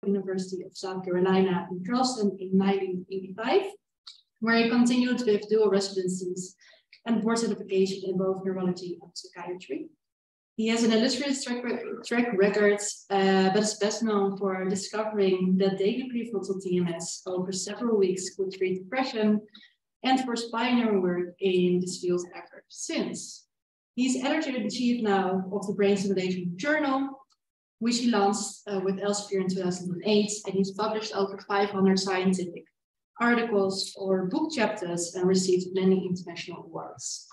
University of South Carolina in Charleston in 1985, where he continued with dual residencies and board certification in both neurology and psychiatry. He has an illustrious track record, but is best known for discovering that daily prefrontal TMS over several weeks could treat depression, and for his pioneering work in this field ever since. He's editor-in-chief now of the Brain Simulation Journal, which he launched with Elsevier in 2008, and he's published over 500 scientific articles or book chapters and received many international awards.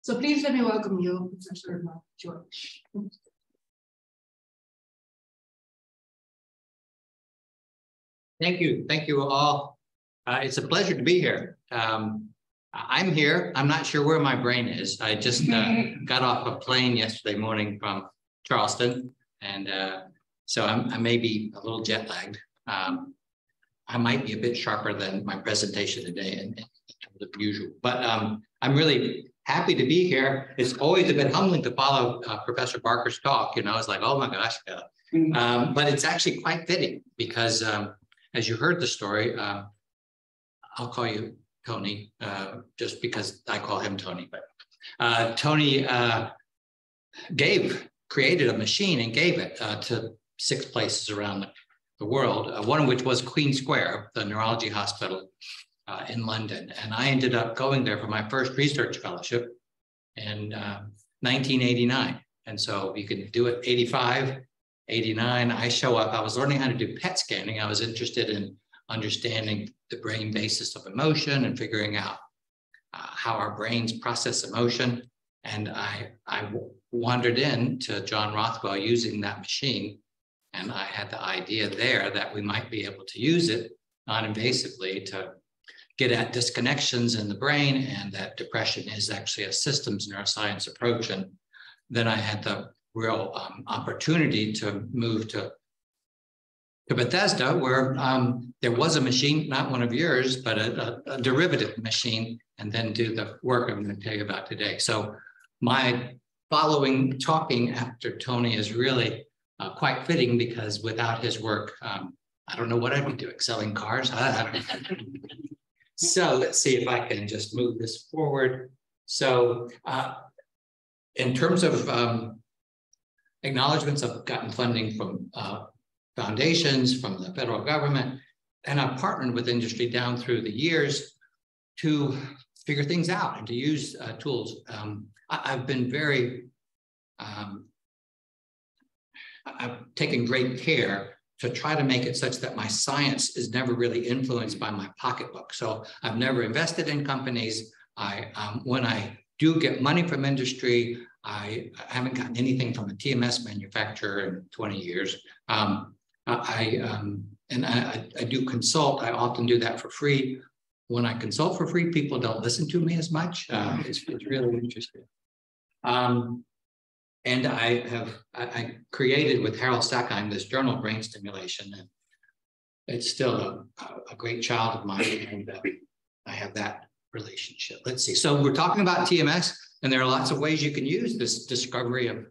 So please let me welcome you, Professor George. Thank you all. It's a pleasure to be here. I'm here. I'm not sure where my brain is. I just got off a plane yesterday morning from Charleston, and so I may be a little jet lagged. I might be a bit sharper than my presentation today in terms of usual, but I'm really happy to be here. It's always a bit humbling to follow Professor Barker's talk. You know, it's like, oh my gosh, but it's actually quite fitting because as you heard the story, I'll call you Tony, just because I call him Tony, but Tony created a machine and gave it to 6 places around the world, one of which was Queen Square, the neurology hospital in London. And I ended up going there for my first research fellowship in 1989. And so you can do it 85, 89, I show up. I was learning how to do PET scanning. I was interested in understanding the brain basis of emotion and figuring out how our brains process emotion. And I wandered into John Rothwell using that machine. And I had the idea there that we might be able to use it non-invasively to get at disconnections in the brain, and that depression is actually a systems neuroscience approach. And then I had the real opportunity to move to Bethesda, where there was a machine, not one of yours, but a derivative machine, and then do the work I'm going to tell you about today. So my talking after Tony is really quite fitting, because without his work, I don't know what I'd be doing, selling cars. I don't know. So let's see if I can just move this forward. So in terms of acknowledgements, I've gotten funding from foundations, from the federal government, and I've partnered with industry down through the years to figure things out and to use tools. I've been very, I've taken great care to try to make it such that my science is never really influenced by my pocketbook. So I've never invested in companies. When I do get money from industry, I haven't gotten anything from a TMS manufacturer in 20 years. I do consult. I often do that for free. When I consult for free, people don't listen to me as much. It's really interesting. And I created with Harold Sackheim this journal, Brain Stimulation, and it's still a great child of mine, and I have that relationship. Let's see. So we're talking about TMS, and there are lots of ways you can use this discovery of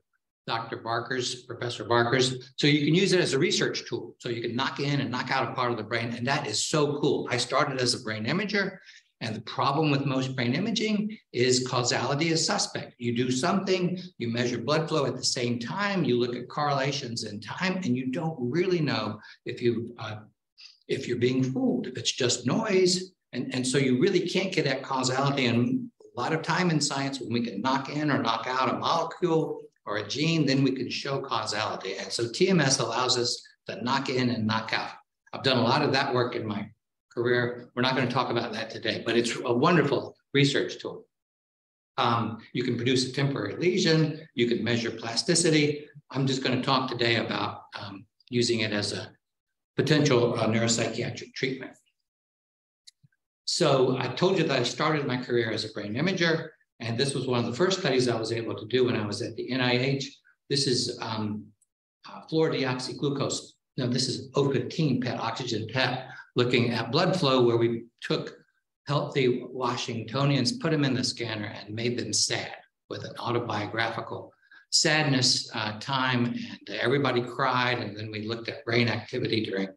Professor Barker's. So you can use it as a research tool. So you can knock in and knock out a part of the brain, and that is so cool. I started as a brain imager, and the problem with most brain imaging is causality is suspect. You do something, you measure blood flow at the same time, you look at correlations in time, and you don't really know if you're being fooled, if it's just noise. And so you really can't get at causality. And a lot of time in science, when we can knock in or knock out a molecule or a gene, then we can show causality. And so TMS allows us to knock in and knock out. I've done a lot of that work in my career. We're not going to talk about that today, but it's a wonderful research tool. You can produce a temporary lesion. You can measure plasticity. I'm just going to talk today about using it as a potential neuropsychiatric treatment. So I told you that I started my career as a brain imager, and this was one of the first studies I was able to do when I was at the NIH. This is fluorodeoxyglucose. Now, this is O15 PET, oxygen PET, looking at blood flow, where we took healthy Washingtonians, put them in the scanner, and made them sad with an autobiographical sadness time, and everybody cried. And then we looked at brain activity during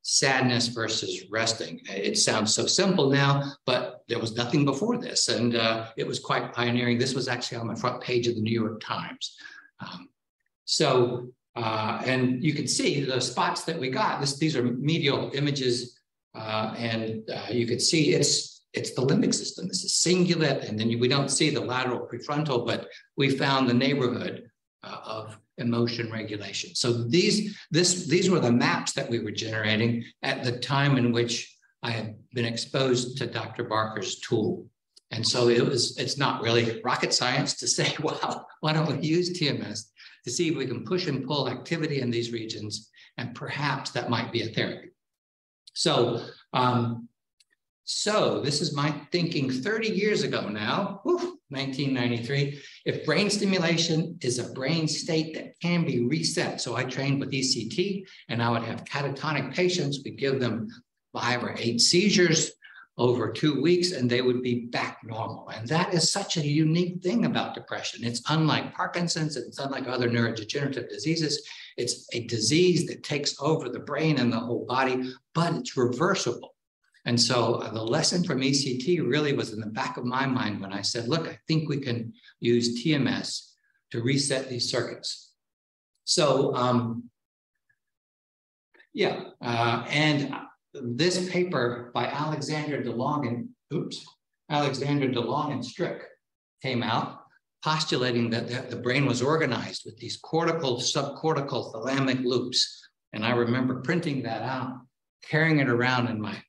sadness versus resting. It sounds so simple now, but there was nothing before this, and it was quite pioneering. This was actually on the front page of the New York Times. And you can see the spots that we got. These are medial images, and you can see it's the limbic system. This is cingulate, and then we don't see the lateral prefrontal, but we found the neighborhood of emotion regulation. So these were the maps that we were generating at the time in which I had been exposed to Dr. Barker's tool. And so it's not really rocket science to say, wow, why don't we use TMS to see if we can push and pull activity in these regions, and perhaps that might be a therapy. So, this is my thinking 30 years ago now, 1993. If brain stimulation is a brain state that can be reset. So I trained with ECT, and I would have catatonic patients. We'd give them 5 or 8 seizures over 2 weeks, and they would be back normal. And that is such a unique thing about depression. It's unlike Parkinson's, it's unlike other neurodegenerative diseases. It's a disease that takes over the brain and the whole body, but it's reversible. And so the lesson from ECT really was in the back of my mind when I said, look, I think we can use TMS to reset these circuits. So, and this paper by Alexander DeLong and Strick came out postulating that the brain was organized with these cortical, subcortical, thalamic loops. And I remember printing that out, carrying it around in my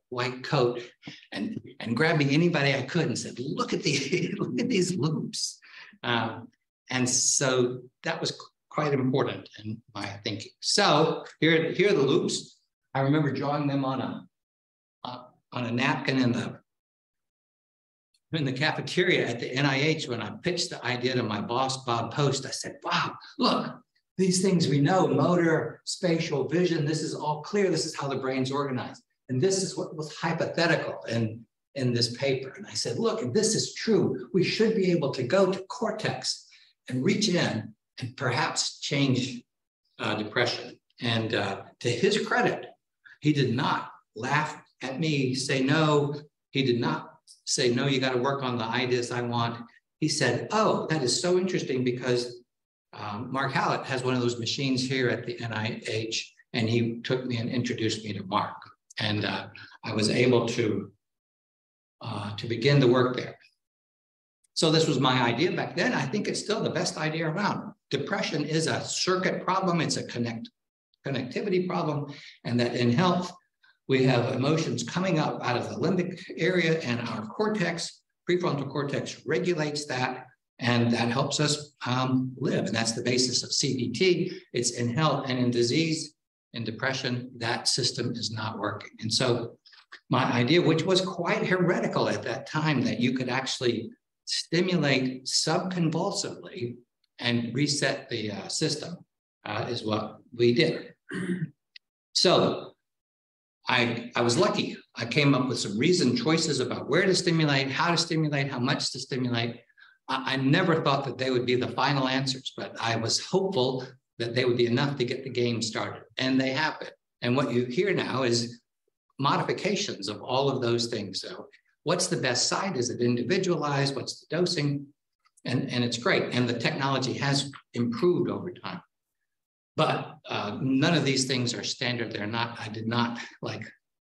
white coat, and grabbing anybody I could and said, look at these loops. And so that was quite important in my thinking. So here are the loops. I remember drawing them on a napkin in the cafeteria at the NIH when I pitched the idea to my boss, Bob Post. I said, wow, look, these things we know, motor, spatial, vision, this is all clear. This is how the brain's organized. And this is what was hypothetical in this paper. And I said, look, if this is true, we should be able to go to cortex and reach in and perhaps change depression. And to his credit, he did not laugh at me, say no. He did not say, no, you got to work on the ideas I want. He said, oh, that is so interesting because Mark Hallett has one of those machines here at the NIH, and he took me and introduced me to Mark. And I was able to begin the work there. So this was my idea back then. I think it's still the best idea around. Depression is a circuit problem. It's a connectivity problem. And that in health, we have emotions coming up out of the limbic area, and our cortex, prefrontal cortex, regulates that. And that helps us live. And that's the basis of CBT. It's in health and in disease. In depression, that system is not working. And so my idea, which was quite heretical at that time, that you could actually stimulate subconvulsively and reset the system is what we did. So I was lucky. I came up with some reasoned choices about where to stimulate, how much to stimulate. I never thought that they would be the final answers, but I was hopeful that they would be enough to get the game started, and they have it. And what you hear now is modifications of all of those things. So what's the best site? Is it individualized? What's the dosing? And it's great. And the technology has improved over time. But none of these things are standard. I did not, like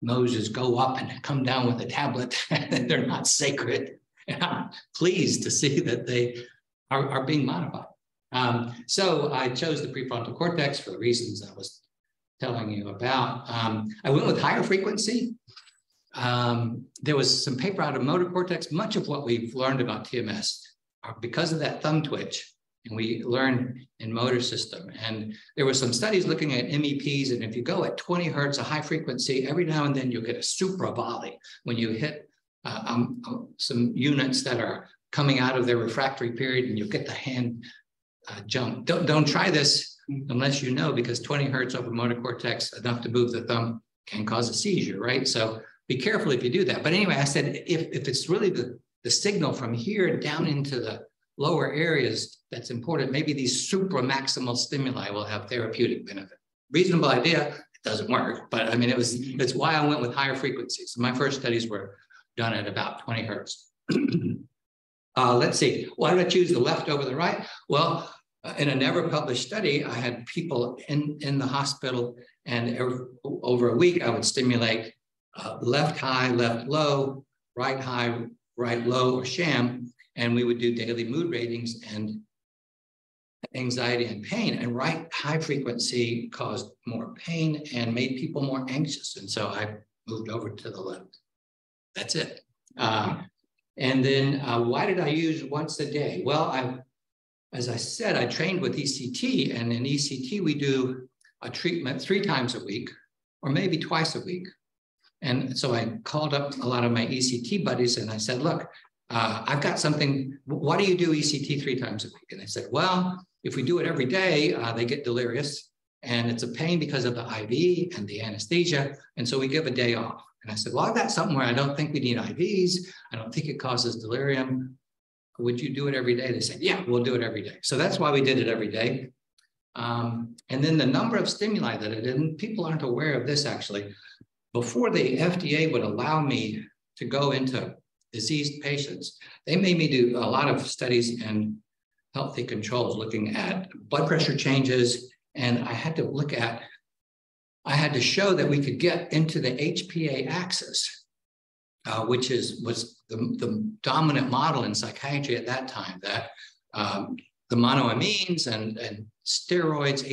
Moses, go up and come down with a tablet. They're not sacred. And I'm pleased to see that they are being modified. So I chose the prefrontal cortex for the reasons I was telling you about. I went with higher frequency. There was some paper out of motor cortex. Much of what we've learned about TMS are because of that thumb twitch, and we learned in motor system. And there were some studies looking at MEPs, and if you go at 20 hertz, a high frequency, every now and then you'll get a supra volley when you hit some units that are coming out of their refractory period, and you'll get the hand jump. Don't try this unless you know, because 20 hertz over motor cortex, enough to move the thumb, can cause a seizure, right? So be careful if you do that. But anyway, I said, if it's really the signal from here down into the lower areas that's important. Maybe these supramaximal stimuli will have therapeutic benefit. Reasonable idea, it doesn't work, but I mean, it's why I went with higher frequencies. My first studies were done at about 20 hertz. Let's see, why did I choose the left over the right? Well, in a never published study, I had people in the hospital, and over a week, I would stimulate left high, left low, right high, right low, or sham, and we would do daily mood ratings and anxiety and pain. And right high frequency caused more pain and made people more anxious. And so I moved over to the left. That's it. And then why did I use once a day? Well, as I said, I trained with ECT, and in ECT, we do a treatment 3 times a week, or maybe twice a week. And so I called up a lot of my ECT buddies and I said, look, I've got something, why do you do ECT 3 times a week? And they said, well, if we do it every day, they get delirious, and it's a pain because of the IV and the anesthesia. And so we give a day off. And I said, well, I've got something where I don't think we need IVs. I don't think it causes delirium. Would you do it every day? They said, yeah, we'll do it every day. So that's why we did it every day. And then the number of stimuli that it did, and people aren't aware of this actually. Before the FDA would allow me to go into diseased patients, they made me do a lot of studies in healthy controls, looking at blood pressure changes. And I had to show that we could get into the HPA axis, which was the dominant model in psychiatry at that time, that the monoamines and steroids,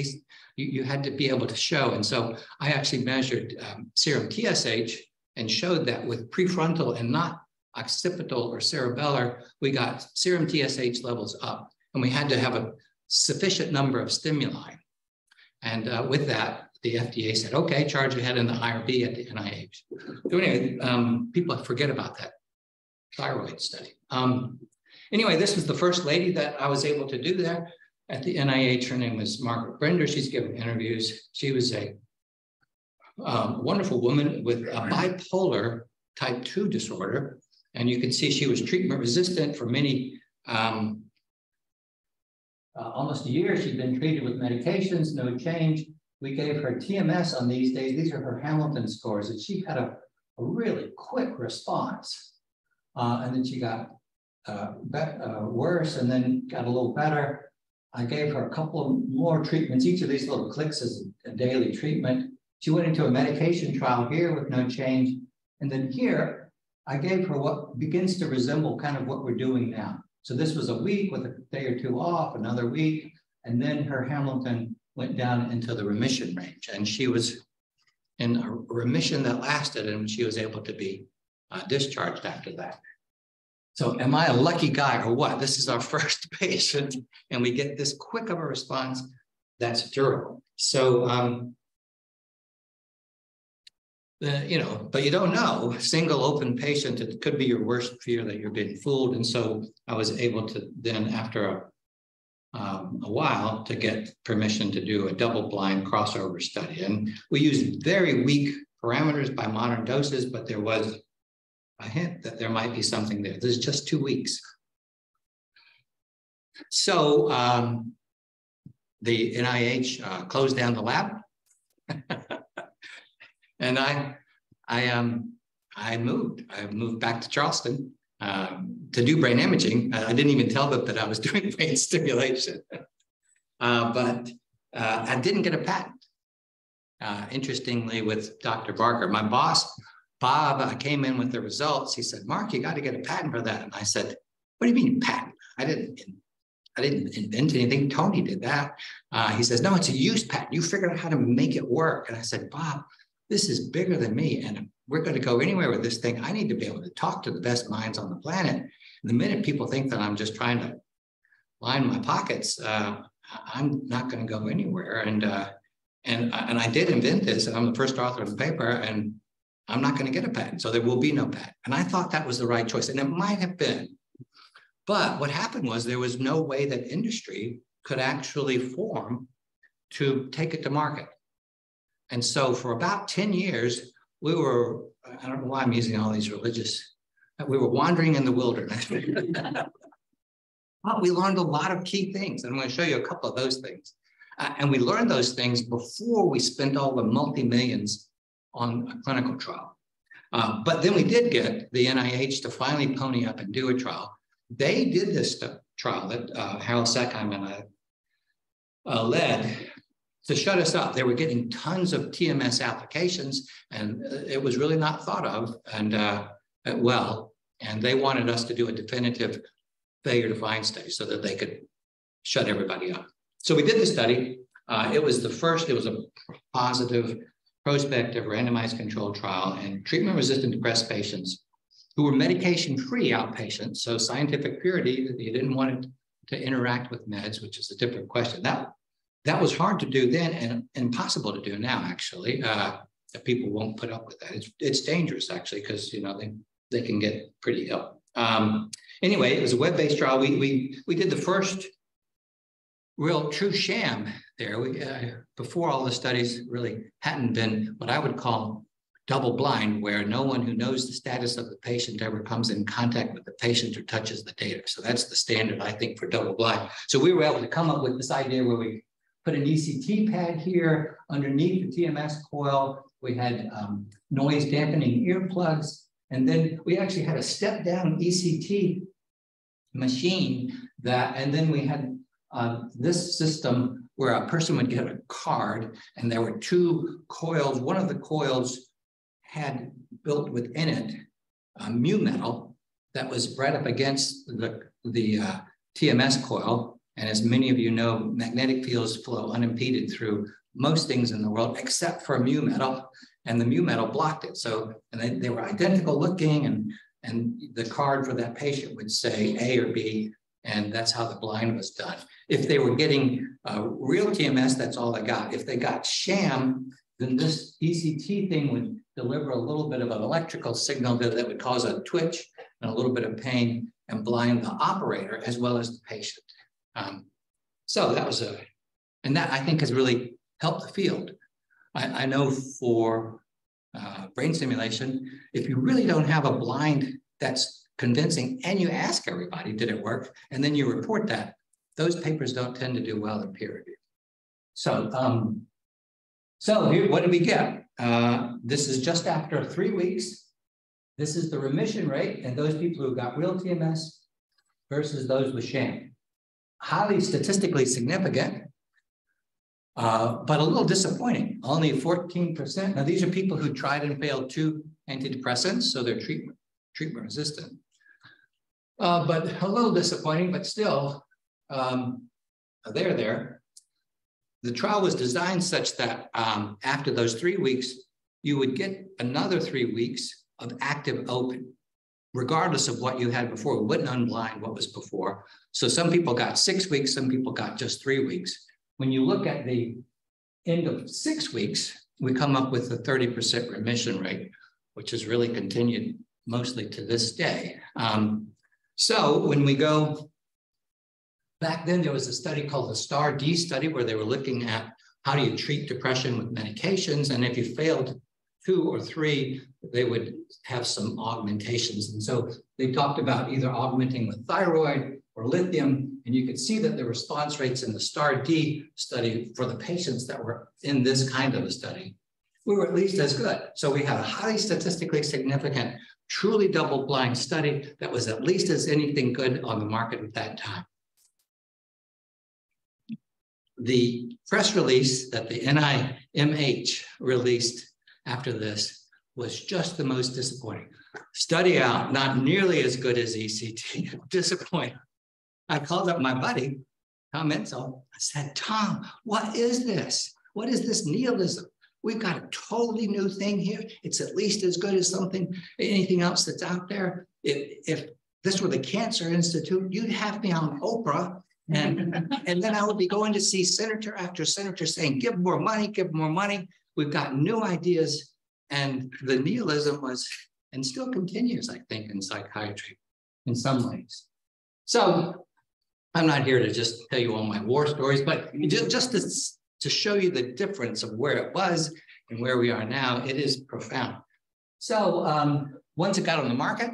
you had to be able to show. And so I actually measured serum TSH and showed that with prefrontal and not occipital or cerebellar, we got serum TSH levels up, and we had to have a sufficient number of stimuli. And with that, the FDA said, okay, charge ahead in the IRB at the NIH. So anyway, people forget about that thyroid study. Anyway, this was the first lady that I was able to do there at the NIH. Her name was Margaret Brender. She's given interviews. She was a wonderful woman with a bipolar type 2 disorder. And you can see she was treatment resistant for many, almost a year. She'd been treated with medications, no change. We gave her TMS on these days. These are her Hamilton scores, and she had a really quick response. And then she got worse and then got a little better. I gave her a couple of more treatments. Each of these little clicks is a daily treatment. She went into a medication trial here with no change. And then here, I gave her what begins to resemble kind of what we're doing now. So this was a week with a day or 2 off, another week, and then her Hamilton went down into the remission range. And she was in a remission that lasted, and she was able to be discharged after that. So am I a lucky guy or what? This is our first patient, and we get this quick of a response that's durable. So, but you don't know. Single open patient, it could be your worst fear that you're being fooled. And so I was able to then, after a while, to get permission to do a double-blind crossover study. And we used very weak parameters by modern doses, but there was a hint that there might be something there. This is just 2 weeks. So the NIH closed down the lab. And I moved back to Charleston to do brain imaging. I didn't even tell them that I was doing brain stimulation, but I didn't get a patent. Interestingly, with Dr. Barker, my boss, Bob, came in with the results. He said, Mark, you got to get a patent for that. And I said, what do you mean patent? I didn't invent anything. Tony did that. He says, no, it's a use patent. You figured out how to make it work. And I said, Bob, this is bigger than me, and we're going to go anywhere with this thing. I need to be able to talk to the best minds on the planet. And the minute people think that I'm just trying to line my pockets, I'm not going to go anywhere. And I did invent this, and I'm the first author of the paper, and I'm not going to get a patent, so there will be no patent. And I thought that was the right choice, and it might have been. But what happened was there was no way that industry could actually form to take it to market. And so for about 10 years, we were, I don't know why I'm using all these religious, we were wandering in the wilderness. But we learned a lot of key things. And I'm going to show you a couple of those things. And we learned those things before we spent all the multi-millions on a clinical trial. But then we did get the NIH to finally pony up and do a trial. They did this trial that Harold Sackheim and I led to shut us up. They were getting tons of TMS applications, and it was really not thought of well. And they wanted us to do a definitive failure to find study so that they could shut everybody up. So we did the study. It was a positive, prospective, randomized controlled trial in treatment-resistant depressed patients who were medication-free outpatients. So scientific purity, you didn't want it to interact with meds, which is a different question. That was hard to do then and impossible to do now, actually. That people won't put up with that. It's dangerous, actually, because they can get pretty ill. Anyway, it was a web-based trial. We did the first real true sham there. Before all the studies really hadn't been what I would call double blind, where no one who knows the status of the patient ever comes in contact with the patient or touches the data. So that's the standard, I think, for double blind. So we were able to come up with this idea where we put an ECT pad here underneath the TMS coil. We had noise dampening earplugs. And then we actually had a step down ECT machine and then we had this system where a person would get a card and there were two coils. One of the coils had built within it mu metal that was right up against the TMS coil. And as many of you know, magnetic fields flow unimpeded through most things in the world except for mu metal, and the mu metal blocked it. So, and they were identical looking, and the card for that patient would say A or B, and that's how the blind was done. If they were getting real TMS, that's all they got. If they got sham, then this ECT thing would deliver a little bit of an electrical signal that would cause a twitch and a little bit of pain and blind the operator as well as the patient. So that was and that I think has really helped the field. I know for brain stimulation, if you really don't have a blind that's convincing and you ask everybody, did it work? And then you report that, those papers don't tend to do well in peer review. So, here, what did we get? This is just after 3 weeks. This is the remission rate and those people who got real TMS versus those with sham. Highly statistically significant, but a little disappointing. Only 14%. Now, these are people who tried and failed 2 antidepressants, so they're treatment resistant. But a little disappointing, but still, they're there. The trial was designed such that after those 3 weeks, you would get another 3 weeks of active open, regardless of what you had before. We wouldn't unblind what was before. So some people got 6 weeks, some people got just 3 weeks. When you look at the end of 6 weeks, we come up with a 30% remission rate, which has really continued mostly to this day. So when we go back then, there was a study called the STAR-D study where they were looking at how do you treat depression with medications. And if you failed 2 or 3, they would have some augmentations. And so they talked about either augmenting with thyroid or lithium. And you could see that the response rates in the STAR-D study for the patients that were in this kind of a study, we were at least as good. So we had a highly statistically significant, truly double-blind study that was at least as anything good on the market at that time. The press release that the NIMH released after this was just the most disappointing. Study out, not nearly as good as ECT, disappointing. I called up my buddy, Tom Menzel. I said, Tom, what is this? What is this nihilism? We've got a totally new thing here. It's at least as good as anything else that's out there. If this were the Cancer Institute, you'd have me on Oprah. And then I would be going to see senator after senator saying, give more money, give more money. We've got new ideas. And the nihilism was, and still continues, I think, in psychiatry in some ways. So I'm not here to just tell you all my war stories, but just to show you the difference of where it was and where we are now, it is profound. So once it got on the market,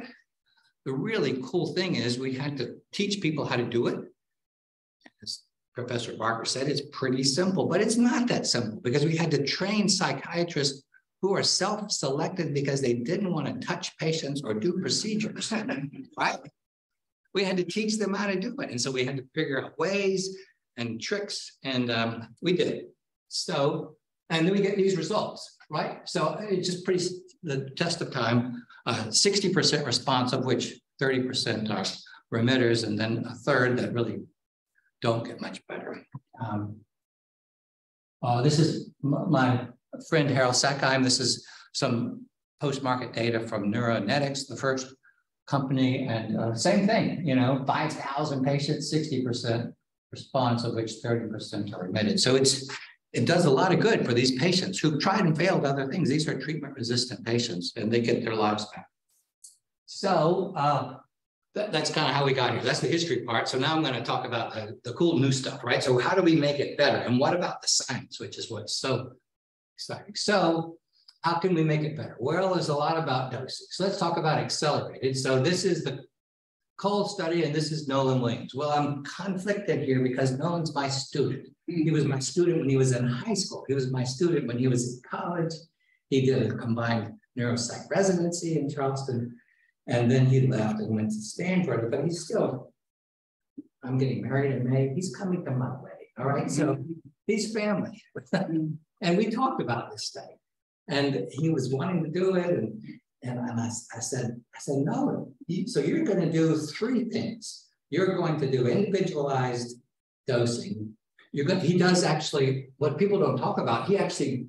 the really cool thing is we had to teach people how to do it. As Professor Barker said, it's pretty simple, but it's not that simple because we had to train psychiatrists who are self-selected because they didn't want to touch patients or do procedures, right? We had to teach them how to do it. And so we had to figure out ways and tricks, and we did it. So, and then we get these results, right? So it's just pretty, the test of time, 60% response, of which 30% are remitters, and then a third that really don't get much better. This is my friend Harold Sackheim. This is some post-market data from Neuronetics, the first company, and same thing, 5,000 patients, 60% response, of which 30% are remitted. So it does a lot of good for these patients who've tried and failed other things. These are treatment-resistant patients, and they get their lives back. So that's kind of how we got here. That's the history part. So now I'm going to talk about the cool new stuff, right? So how do we make it better? And what about the science, which is what's so exciting? So how can we make it better? Well, there's a lot about dosing. So let's talk about accelerated. So this is the Cole study, and this is Nolan Williams. Well, I'm conflicted here because Nolan's my student. He was my student when he was in high school. He was my student when he was in college. He did a combined neuropsych residency in Charleston, and then he left and went to Stanford, but he's still, I'm getting married in May. He's coming to my wedding, all right? So he's family. And we talked about this study, and he was wanting to do it, and I said, no, so you're going to do three things. You're going to do individualized dosing. He does actually, what people don't talk about, he actually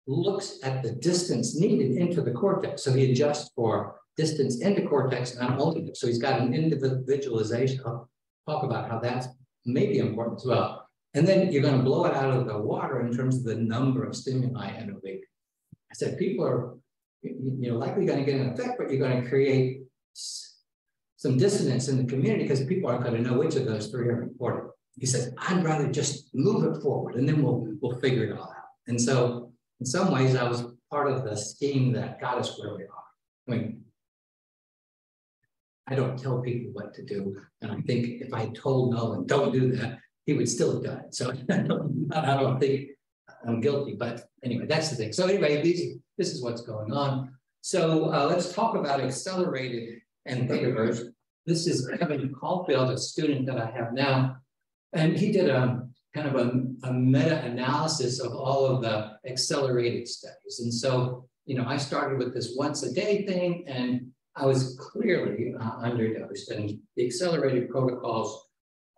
looks at the distance needed into the cortex. So he adjusts for distance into cortex, not only. So he's got an individualization. I'll talk about how that's maybe important as well. And then you're going to blow it out of the water in terms of the number of stimuli in a week. I said, people are likely going to get an effect, but you're going to create some dissonance in the community because people aren't going to know which of those three are important. He said, I'd rather just move it forward and then we'll figure it all out. And so in some ways, I was part of the scheme that got us where we are. I mean, I don't tell people what to do. And I think if I told Nolan, don't do that, he would still have done it. So I don't think I'm guilty, but anyway, that's the thing. So anyway, this is what's going on. So let's talk about accelerated and theta burst. This is Kevin Caulfield, a student that I have now. And he did kind of a meta-analysis of all of the accelerated studies. And so, I started with this once a day thing, and I was clearly underdosed. And the accelerated protocols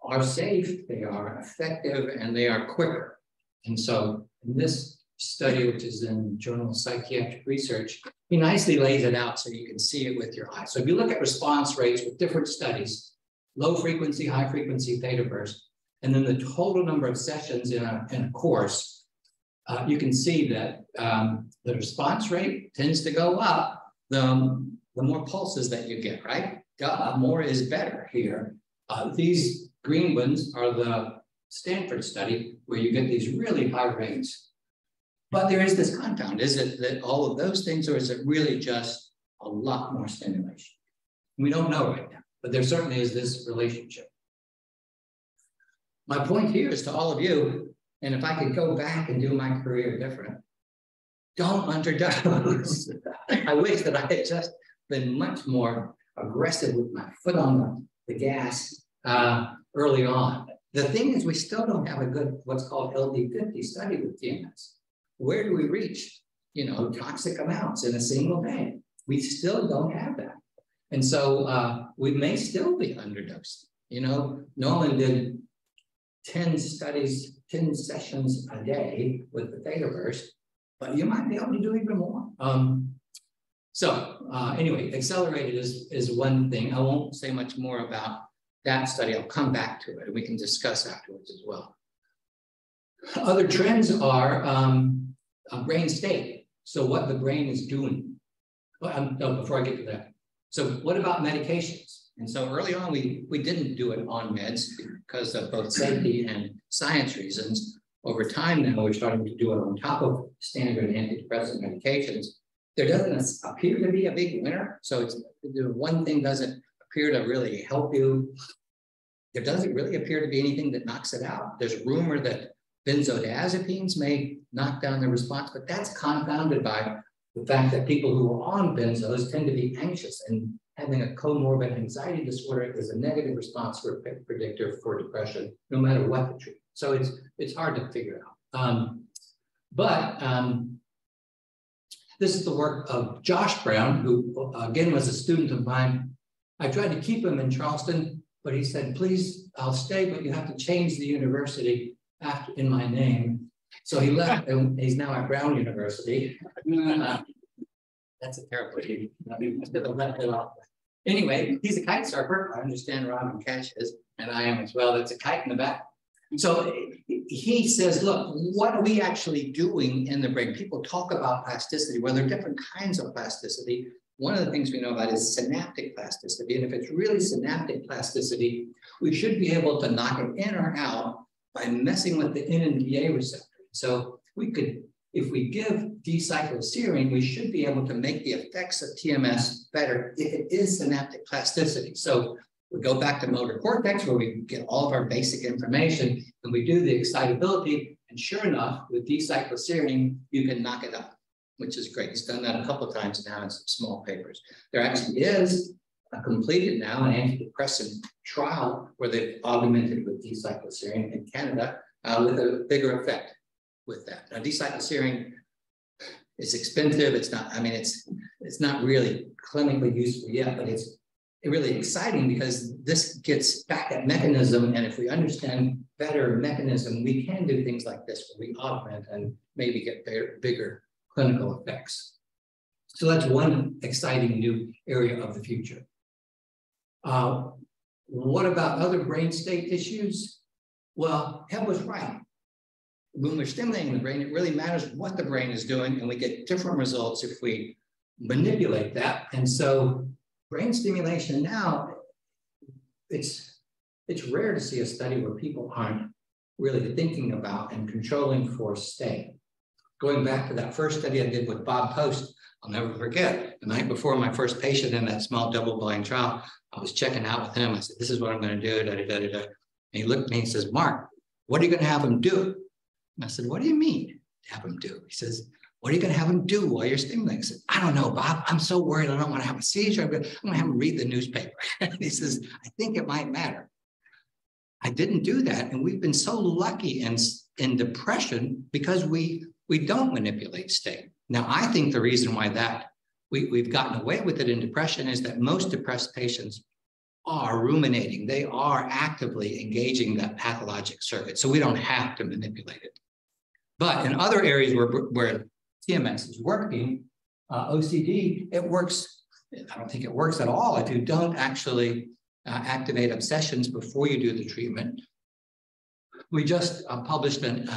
are safe, they are effective, and they are quicker. And so in this study, which is in Journal of Psychiatric Research, he nicely lays it out so you can see it with your eyes. So if you look at response rates with different studies, low frequency, high frequency theta burst, and then the total number of sessions in a course, you can see that the response rate tends to go up the more pulses that you get, right? More is better here. These green ones are the Stanford study where you get these really high rates. But there is this confound. Is it that all of those things, or is it really just a lot more stimulation? We don't know right now, but there certainly is this relationship. My point here is to all of you, and if I could go back and do my career different, don't underdose. I wish that I had just been much more aggressive with my foot on the gas early on. The thing is, we still don't have a good, what's called LD50 study with TMS. Where do we reach, toxic amounts in a single day? We still don't have that. And so we may still be underdosing. Nolan did 10 studies, 10 sessions a day with the theta burst, but you might be able to do even more. Anyway, accelerated is one thing. I won't say much more about that study. I'll come back to it and we can discuss afterwards as well. Other trends are brain state. So what the brain is doing. Before I get to that. So what about medications? And so early on, we didn't do it on meds because of both safety and science reasons. Over time now, we're starting to do it on top of standard antidepressant medications. There doesn't appear to be a big winner. So it's the one thing doesn't appear to really help you. There doesn't really appear to be anything that knocks it out. There's a rumor that benzodiazepines may knock down the response, but that's confounded by the fact that people who are on benzos tend to be anxious, and having a comorbid anxiety disorder is a negative response or a predictor for depression, no matter what the treatment. So it's hard to figure out. This is the work of Josh Brown, who again was a student of mine. I tried to keep him in Charleston, but he said, please, I'll stay, but you have to change the university in my name. So he left, and he's now at Brown University. That's a terrible idea. Anyway, he's a kite surfer. I understand Robin Cash is, and I am as well. That's a kite in the back. So he says, look, what are we actually doing in the brain? People talk about plasticity. Well, there are different kinds of plasticity. One of the things we know about is synaptic plasticity. And if it's really synaptic plasticity, we should be able to knock it in or out by messing with the NMDA receptor. So we could, if we give D-cycloserine, we should be able to make the effects of TMS better if it is synaptic plasticity. So we go back to motor cortex where we get all of our basic information, and we do the excitability, and sure enough, with D-cycloserine, you can knock it up, which is great. He's done that a couple of times now in some small papers. There actually is completed now an antidepressant trial where they've augmented with D-cycloserine in Canada with a bigger effect with that. Now, D-cycloserine is expensive. It's not, I mean, it's not really clinically useful yet, but it's really exciting because this gets back at mechanism. And if we understand better mechanism, we can do things like this where we augment and maybe get bigger clinical effects. So that's one exciting new area of the future. What about other brain state issues? Well, Heb was right. When we're stimulating the brain, it really matters what the brain is doing, and we get different results if we manipulate that. And so brain stimulation now, it's rare to see a study where people aren't really thinking about and controlling for state. Going back to that first study I did with Bob Post, I'll never forget, the night before my first patient in that small double-blind trial, I was checking out with him. I said, this is what I'm going to do, da-da-da-da-da. And he looked at me and says, Mark, what are you going to have him do? And I said, what do you mean have him do? He says, what are you going to have him do while you're stimulating? I said, I don't know, Bob. I'm so worried. I don't want to have a seizure. I'm going to have him read the newspaper. He says, I think it might matter. I didn't do that. And we've been so lucky in depression because we don't manipulate state. Now, I think the reason why that we've gotten away with it in depression is that most depressed patients are ruminating. They are actively engaging that pathologic circuit. So we don't have to manipulate it. But in other areas where TMS is working, OCD, it works. I don't think it works at all if you don't actually activate obsessions before you do the treatment. We just published an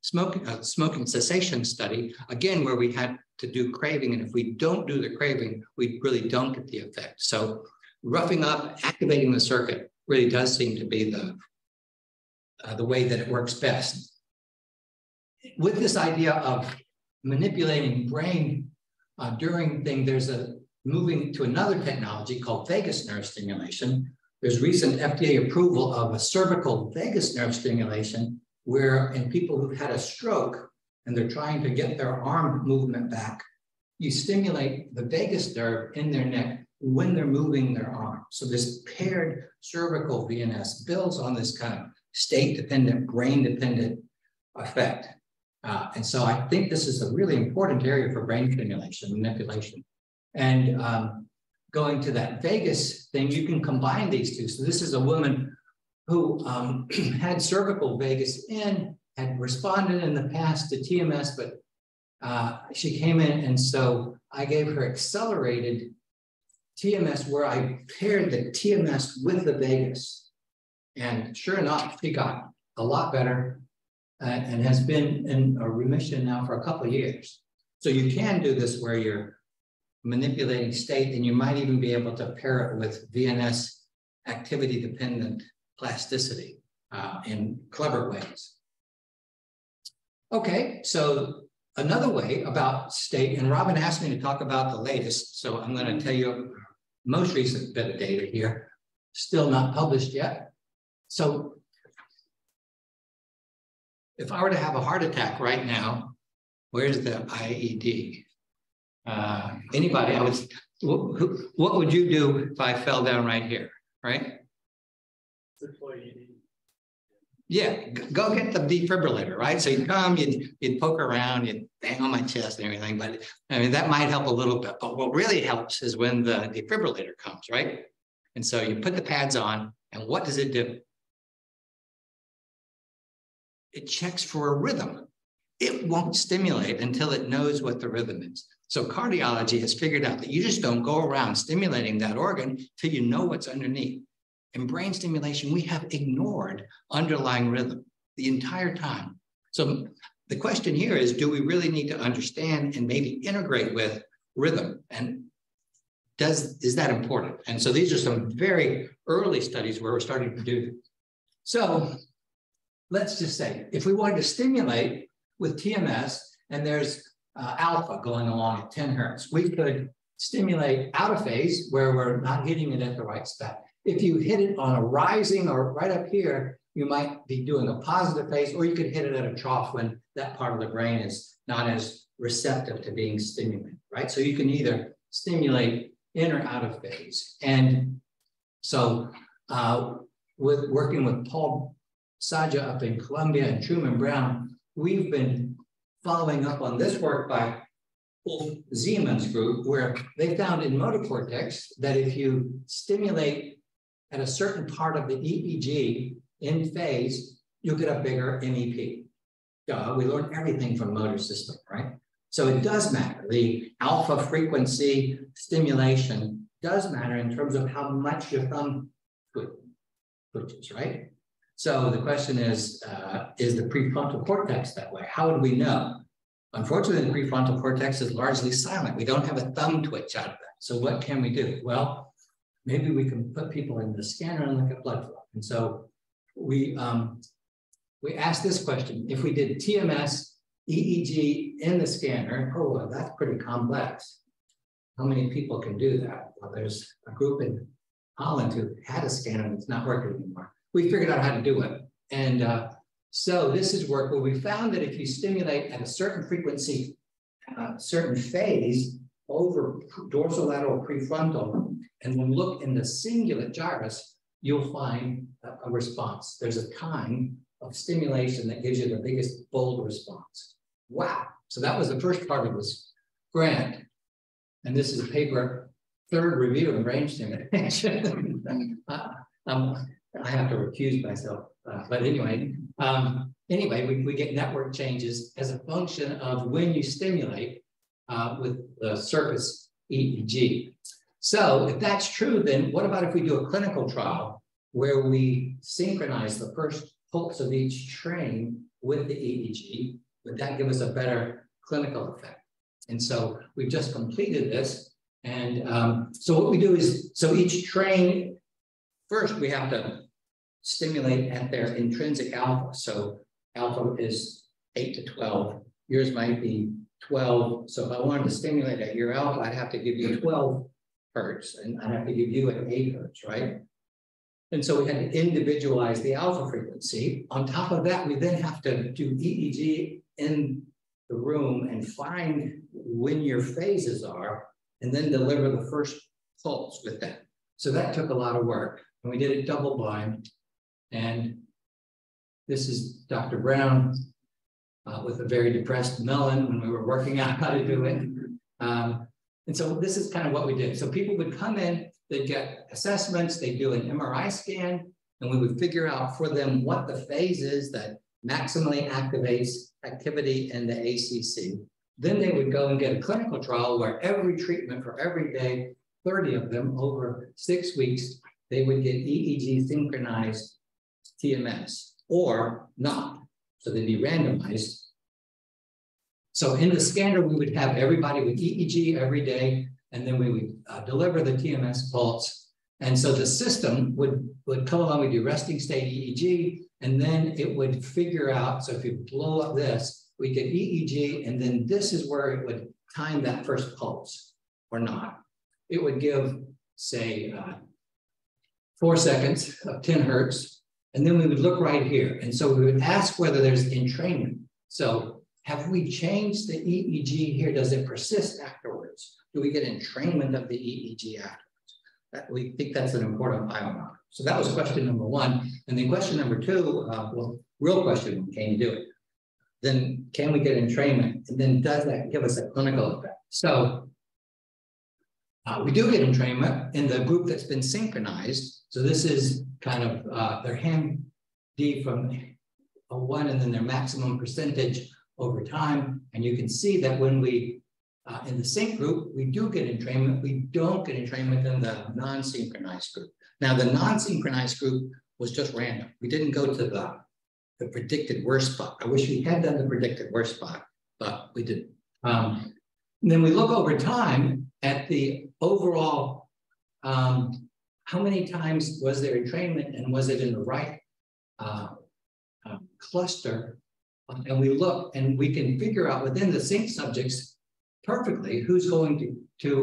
smoking cessation study, again, where we had to do craving. And if we don't do the craving, we really don't get the effect. So roughing up, activating the circuit really does seem to be the way that it works best. With this idea of manipulating brain during thing, there's a moving to another technology called vagus nerve stimulation. There's recent FDA approval of a cervical vagus nerve stimulation where in people who've had a stroke and they're trying to get their arm movement back, you stimulate the vagus nerve in their neck when they're moving their arm. So this paired cervical VNS builds on this kind of state-dependent, brain-dependent effect. And so I think this is a really important area for brain stimulation, manipulation. And going to that vagus thing, you can combine these two. So this is a woman who had cervical vagus in, had responded in the past to TMS, but she came in, and so I gave her accelerated TMS where I paired the TMS with the vagus. And sure enough, she got a lot better and has been in a remission now for a couple of years. So you can do this where you're manipulating state, and you might even be able to pair it with VNS activity-dependent plasticity in clever ways. Okay, so another way about state, and Robin asked me to talk about the latest, so I'm going to tell you most recent bit of data here, still not published yet. So if I were to have a heart attack right now, where's the IED? Anybody? What would you do if I fell down right here, right? Yeah, go get the defibrillator, right? So you'd come, you'd poke around, you'd bang on my chest and everything, but I mean, that might help a little bit. But what really helps is when the defibrillator comes, right? And so you put the pads on, and what does it do? It checks for a rhythm. It won't stimulate until it knows what the rhythm is. So cardiology has figured out that you just don't go around stimulating that organ till you know what's underneath. In brain stimulation, we have ignored underlying rhythm the entire time. So the question here is, do we really need to understand and maybe integrate with rhythm? And is that important? And so these are some very early studies where we're starting to do this. So let's just say, if we wanted to stimulate with TMS and there's alpha going along at 10 hertz, we could stimulate out of phase where we're not hitting it at the right spot. If you hit it on a rising or right up here, you might be doing a positive phase, or you could hit it at a trough when that part of the brain is not as receptive to being stimulated, right? So you can either stimulate in or out of phase. And so with working with Paul Saja up in Columbia and Truman Brown, we've been following up on this work by Ulf Siemens group, where they found in motor cortex that if you stimulate at a certain part of the EEG in phase, you'll get a bigger MEP. We learned everything from motor system, right? So it does matter. The alpha frequency stimulation does matter in terms of how much your thumb twitches, right? So the question is the prefrontal cortex that way? How would we know? Unfortunately, the prefrontal cortex is largely silent. We don't have a thumb twitch out of that. So what can we do? Well, maybe we can put people in the scanner and look at blood flow. And so we asked this question: if we did TMS, EEG in the scanner, oh, well, that's pretty complex. How many people can do that? Well, there's a group in Holland who had a scanner that's not working anymore. We figured out how to do it. And so this is work where we found that if you stimulate at a certain frequency, certain phase over dorsolateral prefrontal, and then look in the cingulate gyrus, you'll find a response. There's a time of stimulation that gives you the biggest bold response. Wow. So that was the first part of this grant. And this is a paper, third review in brain stimulation. I have to recuse myself. But anyway, we get network changes as a function of when you stimulate with the surface EEG. So if that's true, then what about if we do a clinical trial where we synchronize the first pulse of each train with the EEG? Would that give us a better clinical effect? And so we've just completed this. And so what we do is, so each train, first we have to stimulate at their intrinsic alpha. So alpha is 8 to 12. Yours might be 12. So if I wanted to stimulate at your alpha, I'd have to give you 12 hertz, and I'd have to give you an 8 hertz, right? And so we had to individualize the alpha frequency. On top of that, we then have to do EEG in the room and find when your phases are, and then deliver the first pulse with that. So that took a lot of work, and we did it double blind. And this is Dr. Brown with a very depressed melon when we were working out how to do it. And so this is kind of what we did. So people would come in, they'd get assessments, they'd do an MRI scan, and we would figure out for them what the phase is that maximally activates activity in the ACC. Then they would go and get a clinical trial where every treatment for every day, 30 of them over 6 weeks, they would get EEG synchronized TMS or not. So they'd be randomized. So in the scanner, we would have everybody with EEG every day, and then we would deliver the TMS pulse. And so the system would come along with your resting state EEG, and then it would figure out, so if you blow up this, we get EEG, and then this is where it would time that first pulse or not. It would give, say, 4 seconds of 10 hertz, and then we would look right here. And so we would ask whether there's entrainment. So have we changed the EEG here? Does it persist afterwards? Do we get entrainment of the EEG afterwards? We think that's an important biomarker. So that was question number 1. And then question number 2, well, real question, can you do it? Then can we get entrainment? And then does that give us a clinical effect? So we do get entrainment in the group that's been synchronized. So this is kind of their HAM D from a 1 and then their maximum percentage over time. And you can see that when we, in the sync group, we do get entrainment. We don't get entrainment in the non-synchronized group. Now, the non-synchronized group was just random. We didn't go to the predicted worst spot. I wish we had done the predicted worst spot, but we didn't. Then we look over time at the overall, how many times was there entrainment and was it in the right cluster? And we look and we can figure out within the sync subjects perfectly who's going to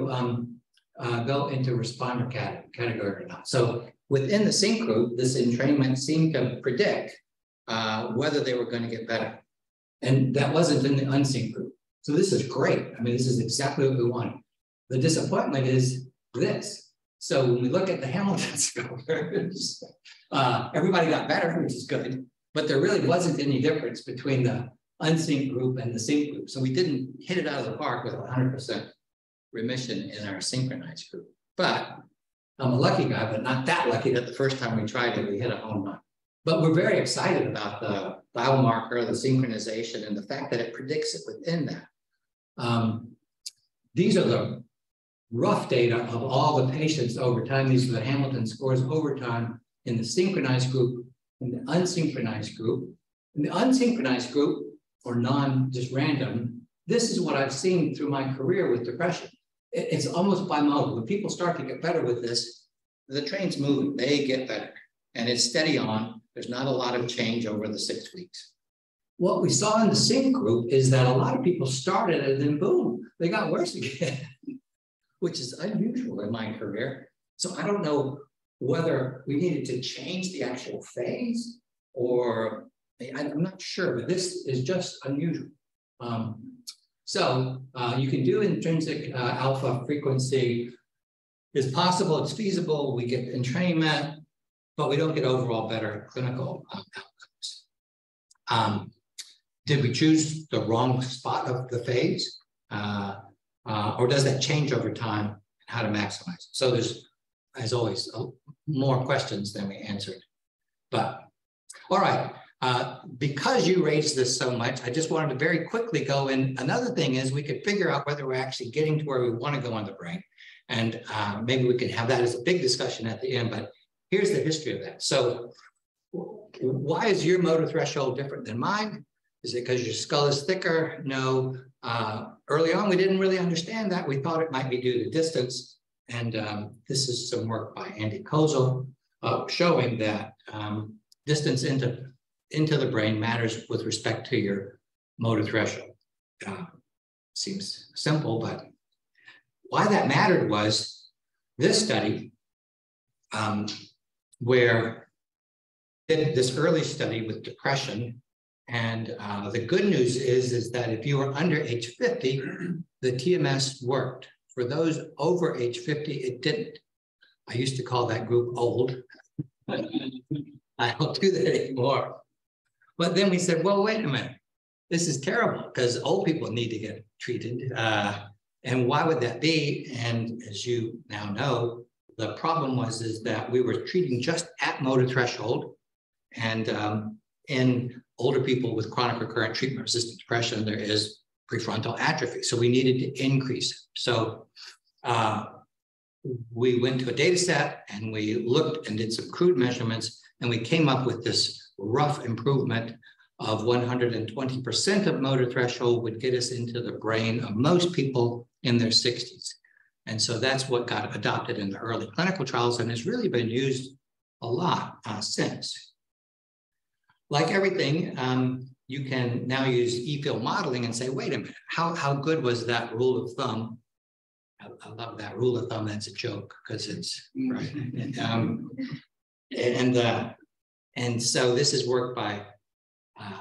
go into responder category or not. So within the sync group, this entrainment seemed to predict whether they were going to get better. And that wasn't in the unsync group. So this is great. I mean, this is exactly what we wanted. The disappointment is this. So when we look at the Hamilton scores, everybody got better, which is good, but there really wasn't any difference between the unsync group and the sync group. So we didn't hit it out of the park with 100% remission in our synchronized group. But I'm a lucky guy, but not that lucky that the first time we tried it, we hit a home run. But we're very excited about the biomarker, the synchronization, and the fact that it predicts it within that. These are the rough data of all the patients over time. These are the Hamilton scores over time in the synchronized group and the unsynchronized group. In the unsynchronized group, or just random, this is what I've seen through my career with depression. It's almost bimodal. When people start to get better with this, the train's moving, they get better. And it's steady on. There's not a lot of change over the 6 weeks. What we saw in the sync group is that a lot of people started and then boom, they got worse again, which is unusual in my career. So I don't know whether we needed to change the actual phase or I'm not sure, but this is just unusual. So you can do intrinsic alpha frequency. It's possible, it's feasible, we get entrainment, but we don't get overall better clinical outcomes. Did we choose the wrong spot of the phase? Or does that change over time and how to maximize it? So there's, as always, more questions than we answered. But, all right, because you raised this so much, I just wanted to very quickly go in. Another thing is we could figure out whether we're actually getting to where we want to go in the brain. And maybe we could have that as a big discussion at the end, but here's the history of that. So why is your motor threshold different than mine? Is it because your skull is thicker? No. Early on, we didn't really understand that. We thought it might be due to distance. And this is some work by Andy Kozel showing that distance into the brain matters with respect to your motor threshold. Seems simple, but why that mattered was this study where did this early study with depression. And the good news is that if you were under age 50, the TMS worked. For those over age 50, it didn't. I used to call that group old. I don't do that anymore. But then we said, well, wait a minute. This is terrible because old people need to get treated. And why would that be? And as you now know, the problem is that we were treating just at motor threshold. And in older people with chronic recurrent treatment-resistant depression, there is prefrontal atrophy. So we needed to increase it. So we went to a data set and we looked and did some crude measurements, and we came up with this rough improvement of 120% of motor threshold would get us into the brain of most people in their 60s. And so that's what got adopted in the early clinical trials and has really been used a lot since. Like everything, you can now use e-field modeling and say, wait a minute, how good was that rule of thumb? I love that rule of thumb. That's a joke because it's right. And so this is work by,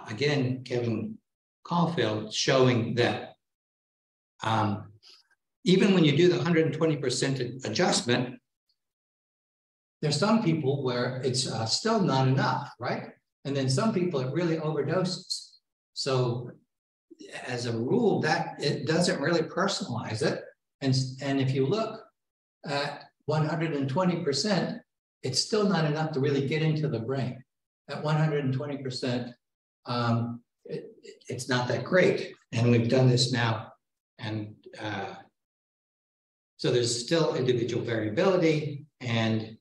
again, Kevin Caulfield, showing that even when you do the 120% adjustment, there's some people where it's still not enough, right? And then some people, it really overdoses. So as a rule, that it doesn't really personalize it. And if you look at 120%, it's still not enough to really get into the brain. At 120%, it's not that great. And we've done this now. And so there's still individual variability. And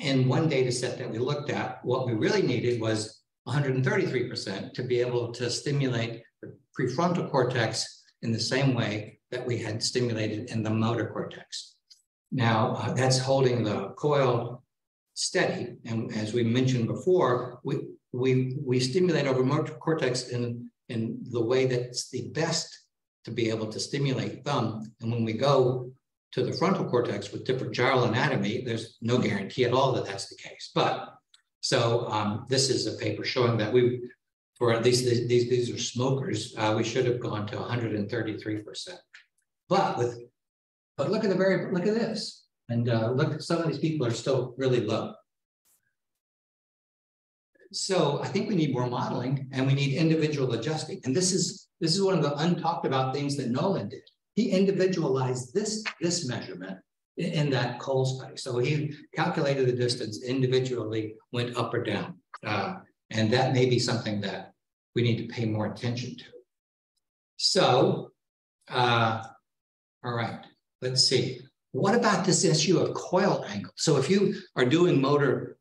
in one data set that we looked at, what we really needed was 133% to be able to stimulate the prefrontal cortex in the same way that we had stimulated in the motor cortex. Now, that's holding the coil steady. And as we mentioned before, we stimulate over motor cortex in the way that's the best to be able to stimulate thumb. And when we go to the frontal cortex with different gyral anatomy, there's no guarantee at all that that's the case. But so this is a paper showing that for at least these are smokers, we should have gone to 133%. But look at look at this, and look, some of these people are still really low. So I think we need more modeling, and we need individual adjusting. And this is one of the untalked about things that Nolan did. He individualized this measurement in that Cole study. So he calculated the distance individually, went up or down. And that may be something that we need to pay more attention to. So, all right, let's see. What about this issue of coil angle? So if you are doing motor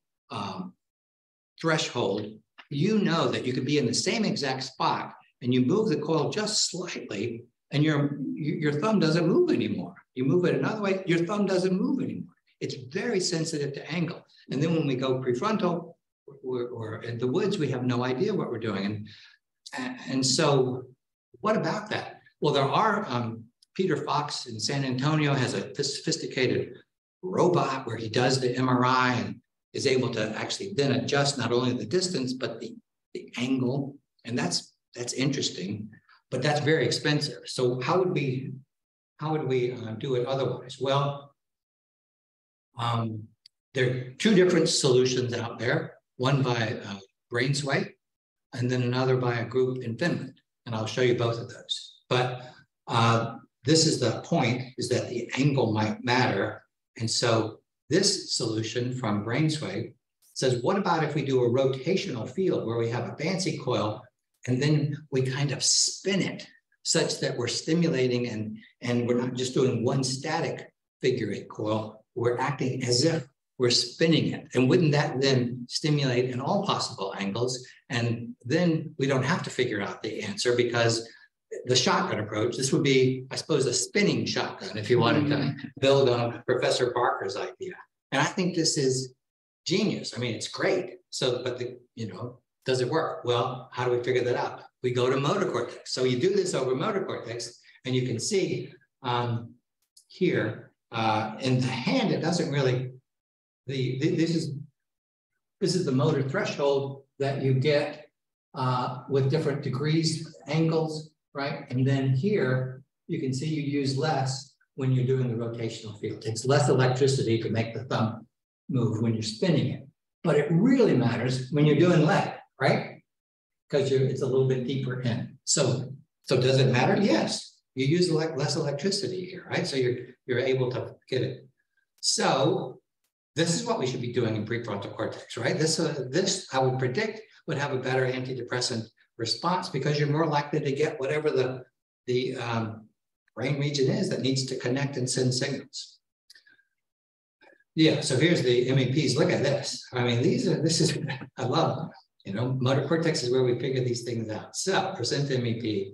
threshold, you know that you could be in the same exact spot and you move the coil just slightly and your thumb doesn't move anymore. You move it another way, your thumb doesn't move anymore. It's very sensitive to angle. And then when we go prefrontal or in the woods, we have no idea what we're doing. And so what about that? Well, there are, Peter Fox in San Antonio has a sophisticated robot where he does the MRI and is able to actually then adjust not only the distance, but the angle. And that's interesting, but that's very expensive. So how would we do it otherwise? Well, there are two different solutions out there, one by Brainsway and then another by a group in Finland. And I'll show you both of those. But this is the point, is that the angle might matter. And so this solution from Brainsway says, what about if we do a rotational field where we have a fancy coil and then we kind of spin it such that we're stimulating and we're not just doing one static figure 8 coil, we're acting as if we're spinning it. And wouldn't that then stimulate in all possible angles? And then we don't have to figure out the answer, because the shotgun approach, this would be, I suppose, a spinning shotgun if you wanted to build on Professor Barker's idea. And I think this is genius. I mean, it's great. So, but does it work? Well, how do we figure that out? We go to motor cortex. So you do this over motor cortex, and you can see here in the hand, it doesn't really, this is the motor threshold that you get with different degrees, angles, right? And then here, you can see you use less when you're doing the rotational field. It's less electricity to make the thumb move when you're spinning it. But it really matters when you're doing leg, right? Because it's a little bit deeper in. So does it matter? Yes. You use less electricity here, right? So you're able to get it. So this is what we should be doing in prefrontal cortex, right? This I would predict would have a better antidepressant response, because you're more likely to get whatever the brain region is that needs to connect and send signals. Yeah, so here's the MEPs. Look at this. I mean, I love them. Motor cortex is where we figure these things out. So percent MEP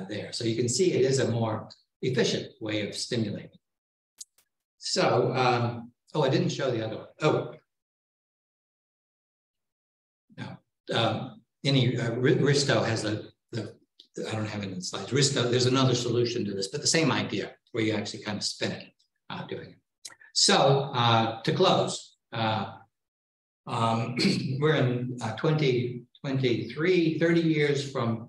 there. So you can see it is a more efficient way of stimulating. So, I didn't show the other one. Oh, no. Risto has I don't have it in the slides. Risto, there's another solution to this, but the same idea where you actually kind of spin it doing it. So to close, we're in 2023, 30 years from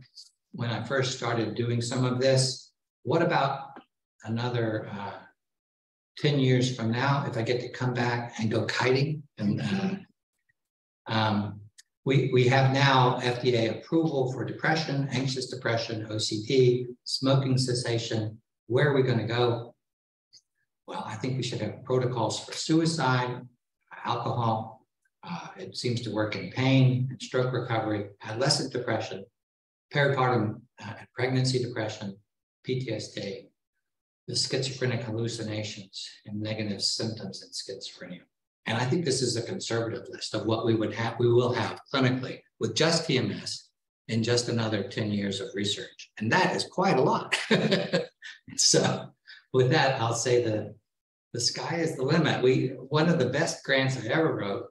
when I first started doing some of this. What about another 10 years from now, if I get to come back and go kiting? And we have now FDA approval for depression, anxious depression, OCD, smoking cessation. Where are we going to go? Well, I think we should have protocols for suicide, alcohol. It seems to work in pain, stroke recovery, adolescent depression, peripartum pregnancy depression, PTSD, the schizophrenic hallucinations and negative symptoms in schizophrenia. And I think this is a conservative list of what we will have clinically with just TMS in just another 10 years of research. And that is quite a lot. So with that, I'll say the sky is the limit. One of the best grants I ever wrote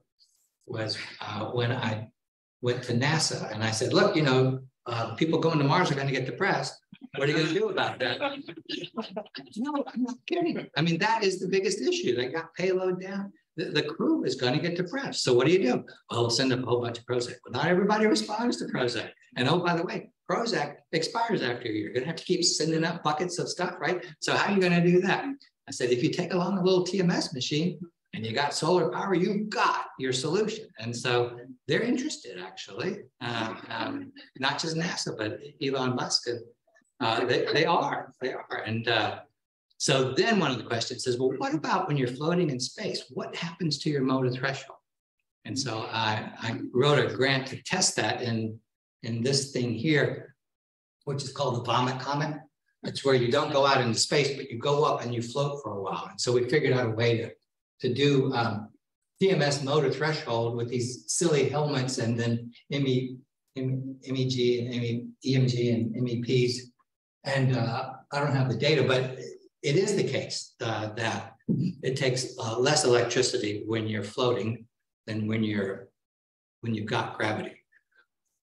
was when I went to NASA and I said, look, people going to Mars are going to get depressed. What are you going to do about that? No, I'm not kidding. I mean, that is the biggest issue. They got payload down. The crew is going to get depressed. So what do? Well, we'll send up a whole bunch of Prozac. Well, not everybody responds to Prozac. And oh, by the way, Prozac expires after a year. You're going to have to keep sending up buckets of stuff, right? So how are you going to do that? I said, if you take along a little TMS machine and you got solar power, you've got your solution. And so they're interested, actually, not just NASA, but Elon Musk. And they are. And so then one of the questions is, well, what about when you're floating in space? What happens to your motor threshold? And so I wrote a grant to test that in this thing here, which is called the vomit comet. It's where you don't go out into space, but you go up and you float for a while. And so we figured out a way to do TMS motor threshold with these silly helmets and then MEG and EMG and MEPs. And I don't have the data, but it is the case that it takes less electricity when you're floating than when you've got gravity.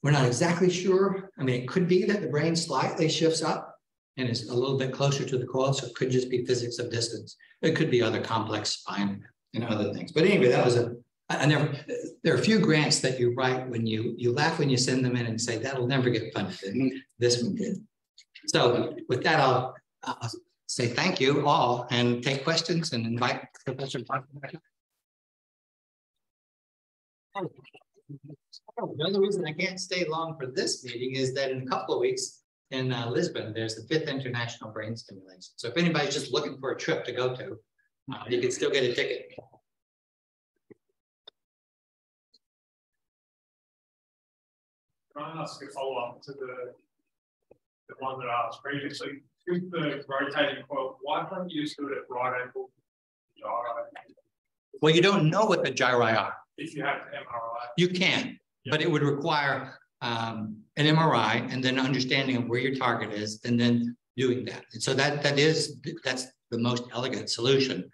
We're not exactly sure. I mean, it could be that the brain slightly shifts up and is a little bit closer to the coil, so it could just be physics of distance. It could be other complex spine and other things. But anyway, that was there are a few grants that you write when you laugh when you send them in and say, that'll never get funded. And this one did. So with that, I'll say thank you all and take questions and invite Professor Parker back up. The other reason I can't stay long for this meeting is that in a couple of weeks in Lisbon, there's the 5th International Brain Stimulation. So if anybody's just looking for a trip to go to, you can still get a ticket. Can I ask a follow-up to the one that I asked previously? With the rotating coil, why don't you just do it at right angle gyri? Well, you don't know what the gyri are. If you have the MRI. You can, but it would require an MRI and then understanding of where your target is and then doing that. And so that's the most elegant solution,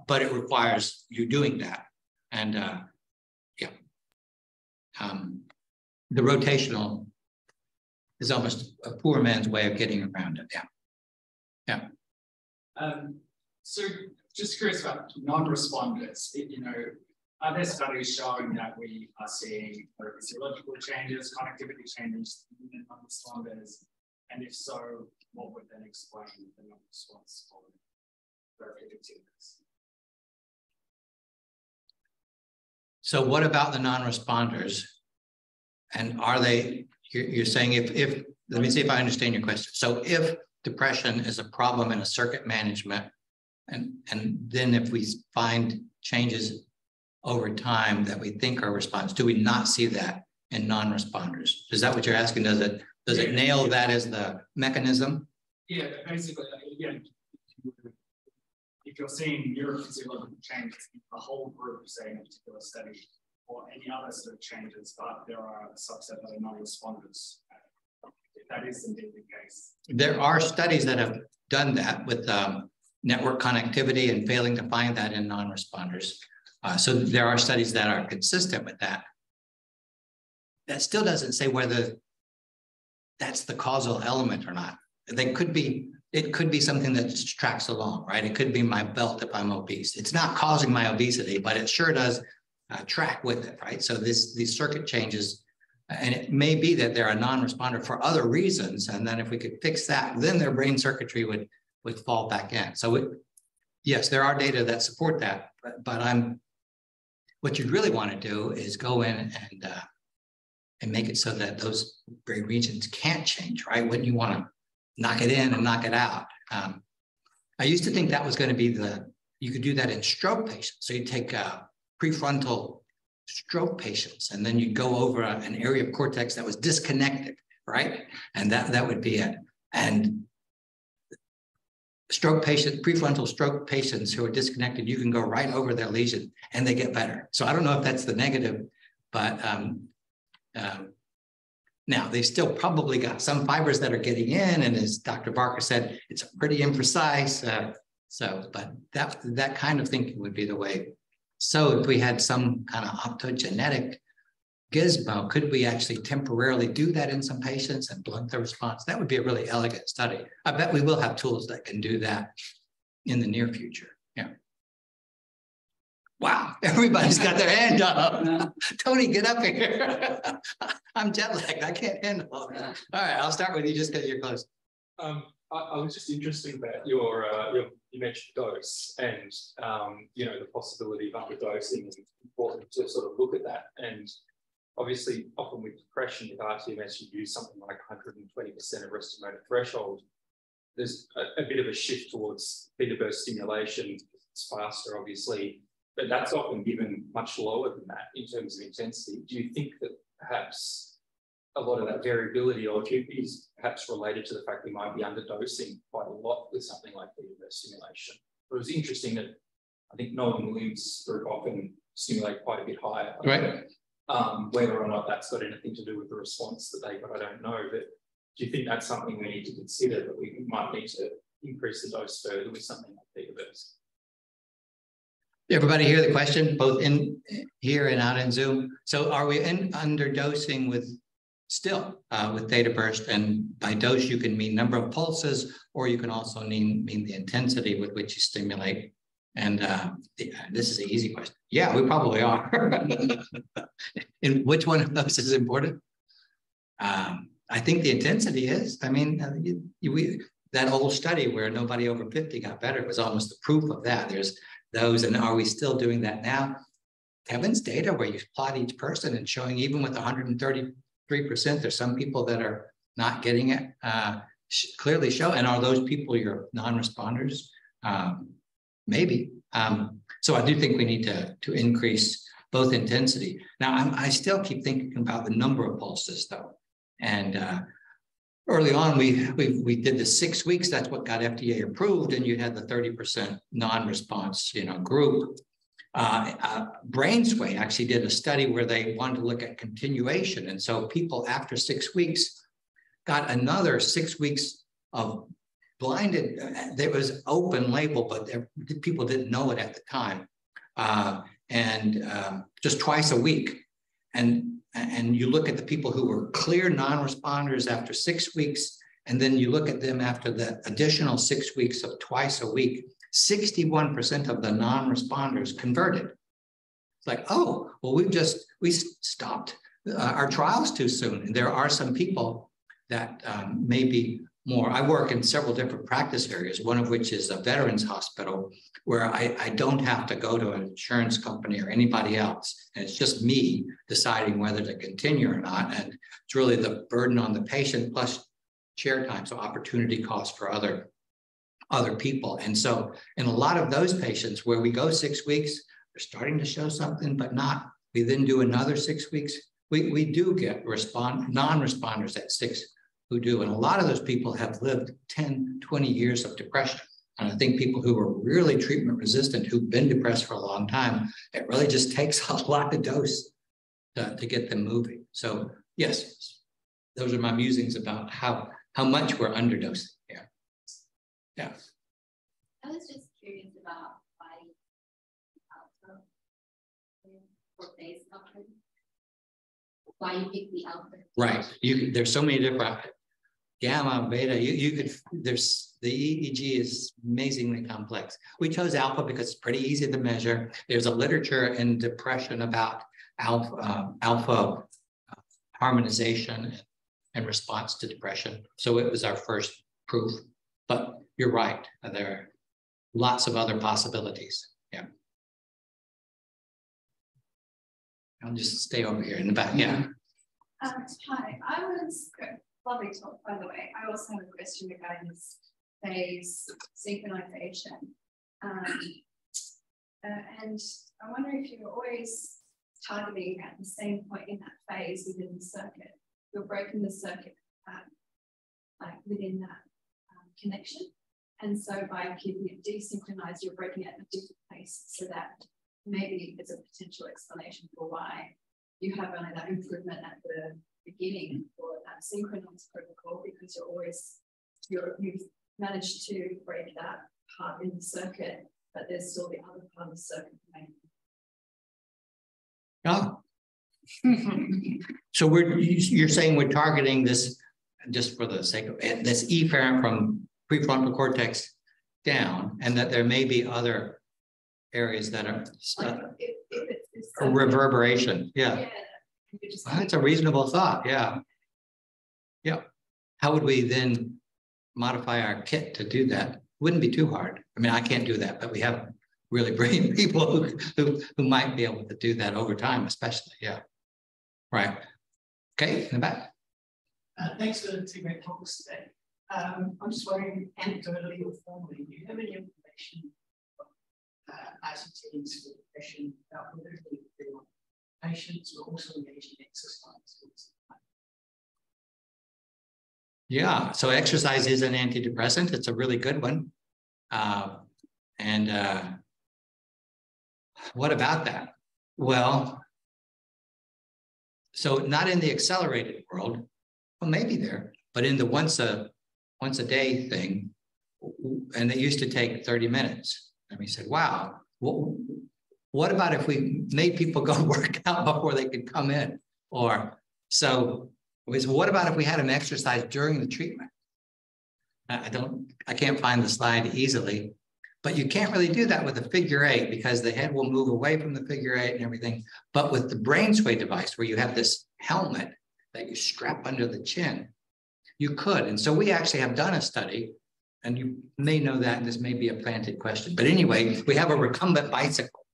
but it requires you doing that. And the rotational is almost a poor man's way of getting around it. So just curious about non-responders, are there studies showing that we are seeing physiological changes, connectivity changes in non-responders? And if so, what would then explain the non-response for therapeutic activities? So what about the non-responders? And are they, you're saying if let me see if I understand your question. So if depression is a problem in a circuit management, and then if we find changes over time that we think are response, do we not see that in non-responders? Is that what you're asking? Does it nail that as the mechanism? Yeah, basically, again, if you're seeing neurophysiological changes in the whole group, say in a particular study, or any other sort of changes, but there are a subset that are non-responders. If that is indeed the case. There are studies that have done that with network connectivity and failing to find that in non-responders. So there are studies that are consistent with that. that still doesn't say whether that's the causal element or not. It could be something that just tracks along, right? It could be my belt if I'm obese. It's not causing my obesity, but it sure does track with it, right? So these circuit changes, and it may be that they're a non-responder for other reasons, and then if we could fix that, then their brain circuitry would fall back in. So yes, there are data that support that, but what you really want to do is go in and make it so that those brain regions can't change, right? When you want to knock it in and knock it out. I used to think that was going to be you could do that in stroke patients. So you take prefrontal stroke patients, and then you'd go over an area of cortex that was disconnected, right? And that would be it. And prefrontal stroke patients who are disconnected, you can go right over their lesion and they get better. So I don't know if that's the negative, but now they still probably got some fibers that are getting in, and as Dr. Barker said, it's pretty imprecise. But that kind of thinking would be the way. So if we had some kind of optogenetic gizmo, could we actually temporarily do that in some patients and blunt the response? That would be a really elegant study. I bet we will have tools that can do that in the near future. Yeah. Wow, everybody's got their hand up. Tony, get up here. I'm jet lagged. I can't handle it. All right, I'll start with you just because you're close. I was just interested about you mentioned dose and the possibility of underdosing, and important to sort of look at that. And obviously, often with depression, with RTMS, you use something like 120% of rest of motor threshold. There's a bit of a shift towards beta burst stimulation. It's faster, obviously, but that's often given much lower than that in terms of intensity. Do you think that perhaps a lot of that variability or is perhaps related to the fact we might be underdosing quite a lot with something like beta burst stimulation? But it was interesting that I think Noel and Williams group often stimulate quite a bit higher. Right. Whether or not that's got anything to do with the response that they got, I don't know. But do you think that's something we need to consider, that we might need to increase the dose further with something like beta burst? Everybody hear the question, both in here and out in Zoom? So are we underdosing with theta burst? And by dose, you can mean number of pulses, or you can also mean the intensity with which you stimulate. And this is an easy question. Yeah, we probably are. And which one of those is important? I think the intensity is. I mean, that old study where nobody over 50 got better was almost the proof of that. There's those, and are we still doing that now? Kevin's data where you plot each person and showing even with 133%, there's some people that are not getting it, clearly show. And are those people your non-responders? Maybe. So I do think we need to increase both intensity. Now, I still keep thinking about the number of pulses though. And early on, we did the 6 weeks. That's what got FDA approved. And you had the 30% non-response, group. Brainsway actually did a study where they wanted to look at continuation. And so people after 6 weeks got another 6 weeks of blinded. There was open label, but people didn't know it at the time. Just twice a week. And you look at the people who were clear non-responders after 6 weeks, and then you look at them after the additional 6 weeks of twice a week, 61% of the non-responders converted. It's like, oh, well, we stopped our trials too soon. And there are some people that maybe more. I work in several different practice areas, one of which is a veterans hospital, where I don't have to go to an insurance company or anybody else. And it's just me deciding whether to continue or not. And it's really the burden on the patient plus chair time, so opportunity cost for other people. And so in a lot of those patients where we go 6 weeks, they're starting to show something, but not. We then do another 6 weeks. We do get non-responders at 6 who do. And a lot of those people have lived 10, 20 years of depression. And I think people who are really treatment resistant, who've been depressed for a long time, it really just takes a lot of dose to get them moving. So yes, those are my musings about how much we're underdosing. Yeah. I was just curious about why for phase doctrine. why you pick the alpha. Right. There's so many different gamma, beta. You could. There's the EEG is amazingly complex. We chose alpha because it's pretty easy to measure. There's a literature in depression about alpha harmonization and response to depression. So it was our first proof. But you're right. There are lots of other possibilities. Yeah. I'll just stay over here in the back. Yeah. Hi, lovely talk, by the way. I also have a question regarding this phase synchronization. And I wonder if you're always targeting at the same point in that phase within the circuit. You're breaking the circuit like within that connection. And so by keeping it desynchronized, you're breaking it at a different pace, so that maybe there's a potential explanation for why you have only that improvement at the beginning for that synchronized protocol, because you've managed to break that part in the circuit, but there's still the other part of the circuit remaining. Oh. So you're saying we're targeting this, just for the sake of it, this efferent from prefrontal cortex down, and that there may be other areas that are a reverberation. Yeah. That's a reasonable thought. Yeah. Yeah. How would we then modify our kit to do that? Wouldn't be too hard. I mean, I can't do that, but we have really brilliant people who might be able to do that over time, especially. Yeah. Right. Okay, in the back. Thanks for the two great talks today. I'm just wondering, anecdotally or formally, do you have any information as it pertains to depression about whether patients are also engaged in exercise? Yeah, so exercise is an antidepressant. It's a really good one. What about that? Well, so not in the accelerated world, well, maybe there, but in the once a day thing, and it used to take 30 minutes. And we said, wow, what about if we made people go work out before they could come in? Or so what about if we had them exercise during the treatment? I can't find the slide easily, but you can't really do that with a figure 8 because the head will move away from the figure 8 and everything. But with the brain sway device, where you have this helmet that you strap under the chin, you could. And so we actually have done a study, and you may know that, and this may be a planted question. But anyway, we have a recumbent bicycle,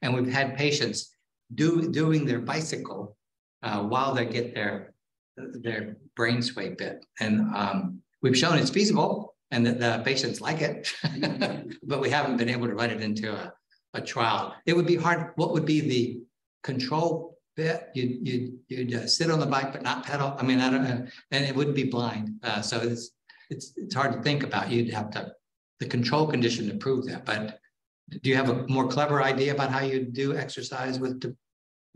and we've had patients doing their bicycle while they get their brain sway bit. And we've shown it's feasible and that the patients like it, but we haven't been able to run it into a trial. It would be hard. What would be the control bit? You'd sit on the bike but not pedal. I mean, I don't know, and it wouldn't be blind. So it's hard to think about. You'd have the control condition to prove that. But do you have a more clever idea about how you do exercise with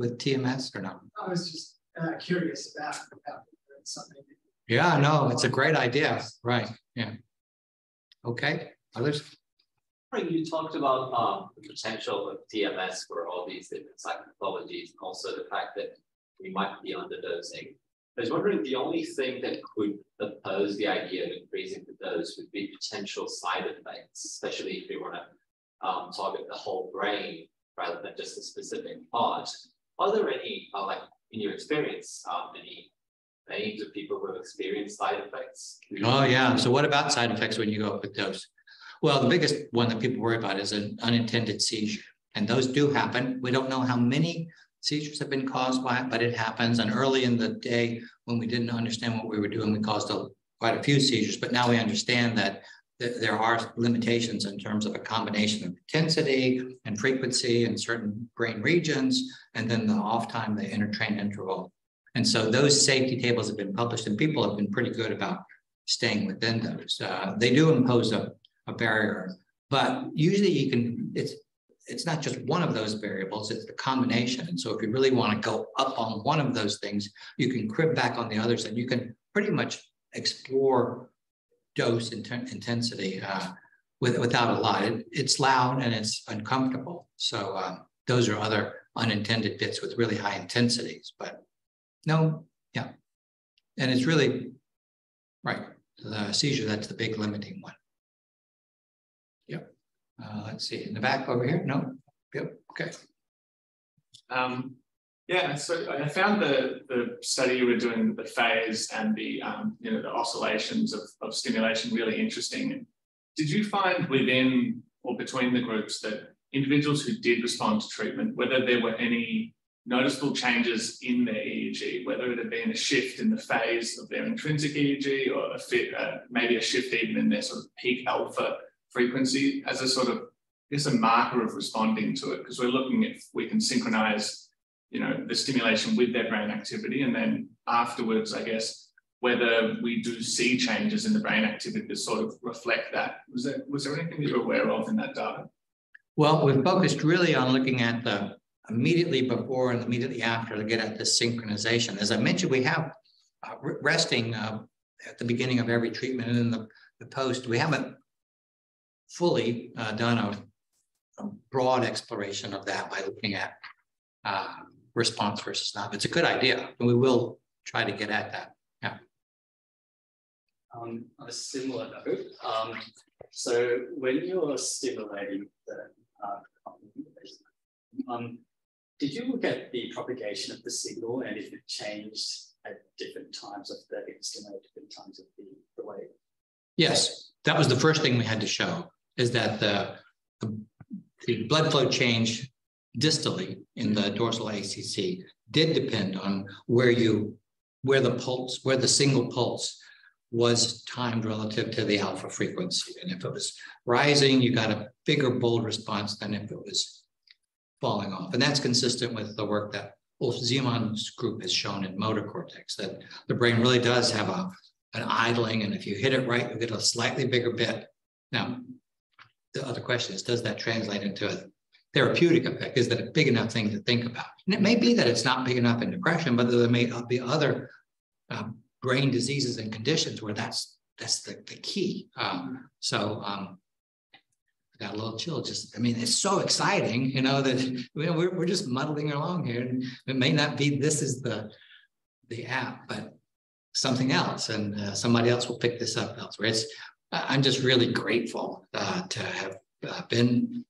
TMS or not? I was just curious about something. Yeah, no, it's a great idea. Right. Yeah. Okay. Others? You talked about the potential of TMS for all these different psychopathologies, and also the fact that we might be underdosing. I was wondering, the only thing that could oppose the idea of increasing the dose would be potential side effects, especially if we want to target the whole brain rather than just a specific part. Are there any, like in your experience, any names of people who have experienced side effects? Oh, yeah. So what about side effects when you go up with dose? Well, the biggest one that people worry about is an unintended seizure. And those do happen. We don't know how many seizures have been caused by it, but it happens. And early in the day, when we didn't understand what we were doing, we caused quite a few seizures. But now we understand that there are limitations in terms of a combination of intensity and frequency in certain brain regions, and then the off time, the intertrain interval. And so those safety tables have been published, and people have been pretty good about staying within those. They do impose a barrier, but usually it's not just one of those variables, it's the combination. And so if you really want to go up on one of those things, you can crib back on the others, and you can pretty much explore dose intensity without a lot. It's loud and it's uncomfortable. So those are other unintended bits with really high intensities, but No, yeah. And it's really, right, the seizure, that's the big limiting one. Yep. Let's see, in the back over here, no, yep, okay. Yeah, so I found the study you were doing, the phase and the the oscillations of stimulation really interesting. Did you find within or between the groups that individuals who did respond to treatment, whether there were any noticeable changes in their EEG, whether it had been a shift in the phase of their intrinsic EEG or maybe a shift even in their sort of peak alpha frequency as a sort of, I guess, a marker of responding to it? Because we're looking if we can synchronize the stimulation with their brain activity, and then afterwards, I guess, whether we do see changes in the brain activity that sort of reflect that. Was there anything that you're aware of in that data? Well, we've focused really on looking at the immediately before and immediately after to get at the synchronization. As I mentioned, we have resting at the beginning of every treatment, and in the post. We haven't fully done a broad exploration of that by looking at response versus not. It's a good idea, and we will try to get at that. Yeah. On a similar note, so when you're stimulating the did you look at the propagation of the signal and if it changed at different times of the stimulated, different times of the wave? Yes, that was the first thing we had to show, is that the blood flow change distally in the dorsal ACC did depend on where the single pulse was timed relative to the alpha frequency. And if it was rising, you got a bigger bold response than if it was falling off. And that's consistent with the work that Ulf Siemann's group has shown in motor cortex, that the brain really does have an idling, and if you hit it right, you get a slightly bigger bit. Now, the other question is, does that translate into a therapeutic effect? Is that a big enough thing to think about? And it may be that it's not big enough in depression, but there may be other brain diseases and conditions where that's the key. I got a little chill. It's so exciting, that we're just muddling along here. And it may not be this is the app, but something else, and somebody else will pick this up elsewhere. I'm just really grateful to have been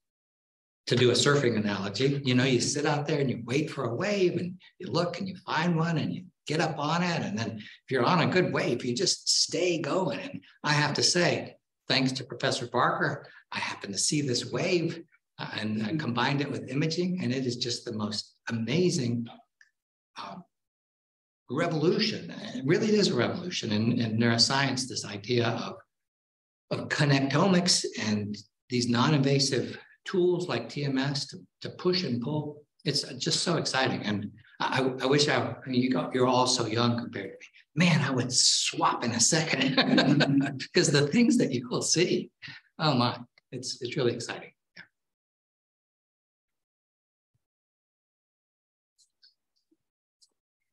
to do a surfing analogy. You sit out there and you wait for a wave, and you look and you find one and you get up on it. And then if you're on a good wave, you just stay going. And I have to say, thanks to Professor Barker, I happened to see this wave and I combined it with imaging, and it is just the most amazing revolution. It really is a revolution in neuroscience, this idea of connectomics and these non-invasive tools like TMS to push and pull. It's just so exciting. And I wish you're all so young compared to me. Man, I would swap in a second because the things that you will see, oh my, it's really exciting. Yeah.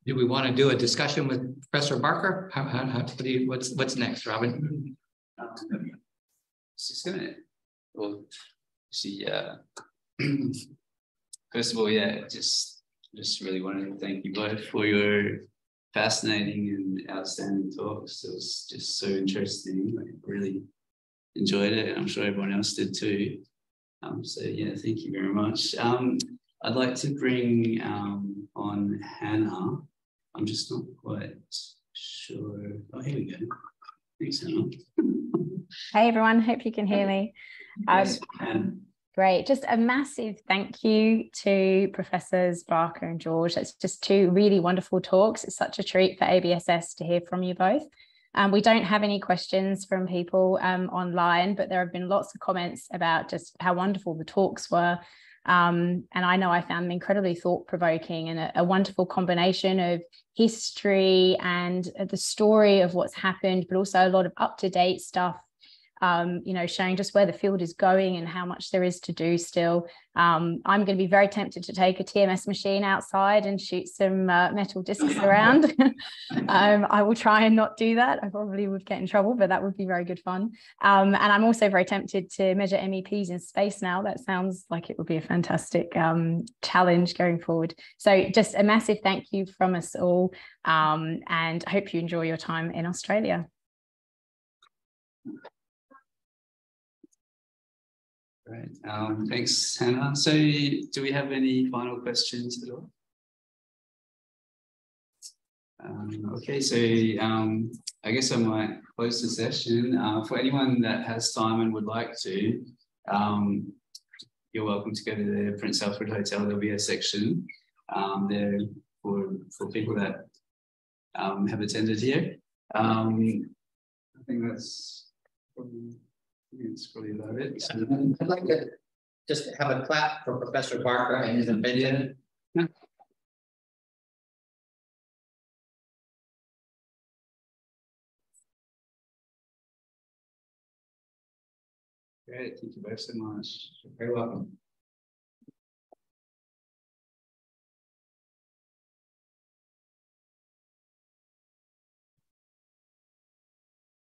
Do we want to do a discussion with Professor Barker? What's next, Robin? She's gonna. Well, first of all, just really wanted to thank you both for your fascinating and outstanding talks. It was just so interesting. I really enjoyed it, and I'm sure everyone else did too. So yeah, thank you very much. I'd like to bring on Hannah. I'm just not quite sure. Oh, here we go. Thanks, Hannah. Hey everyone, hope you can hear me. Yes, Great. Just a massive thank you to Professors Barker and George. That's just two really wonderful talks. It's such a treat for ABSS to hear from you both. We don't have any questions from people online, but there have been lots of comments about just how wonderful the talks were. And I know I found them incredibly thought-provoking and a wonderful combination of history and the story of what's happened, but also a lot of up-to-date stuff you know, showing just where the field is going and how much there is to do still. I'm going to be very tempted to take a TMS machine outside and shoot some metal discs around. I will try and not do that. I probably would get in trouble, but that would be very good fun. And I'm also very tempted to measure MEPs in space now. That sounds like it would be a fantastic challenge going forward. So just a massive thank you from us all, and I hope you enjoy your time in Australia. Great. Thanks, Hannah. So do we have any final questions at all? Okay, so I guess I might close the session. For anyone that has time and would like to, you're welcome to go to the Prince Alfred Hotel. There'll be a section there for people that have attended here. I think that's probably about it. So, I'd like to just have a clap for Professor Barker and his invention. Yeah. Great, thank you both so much. You're very welcome.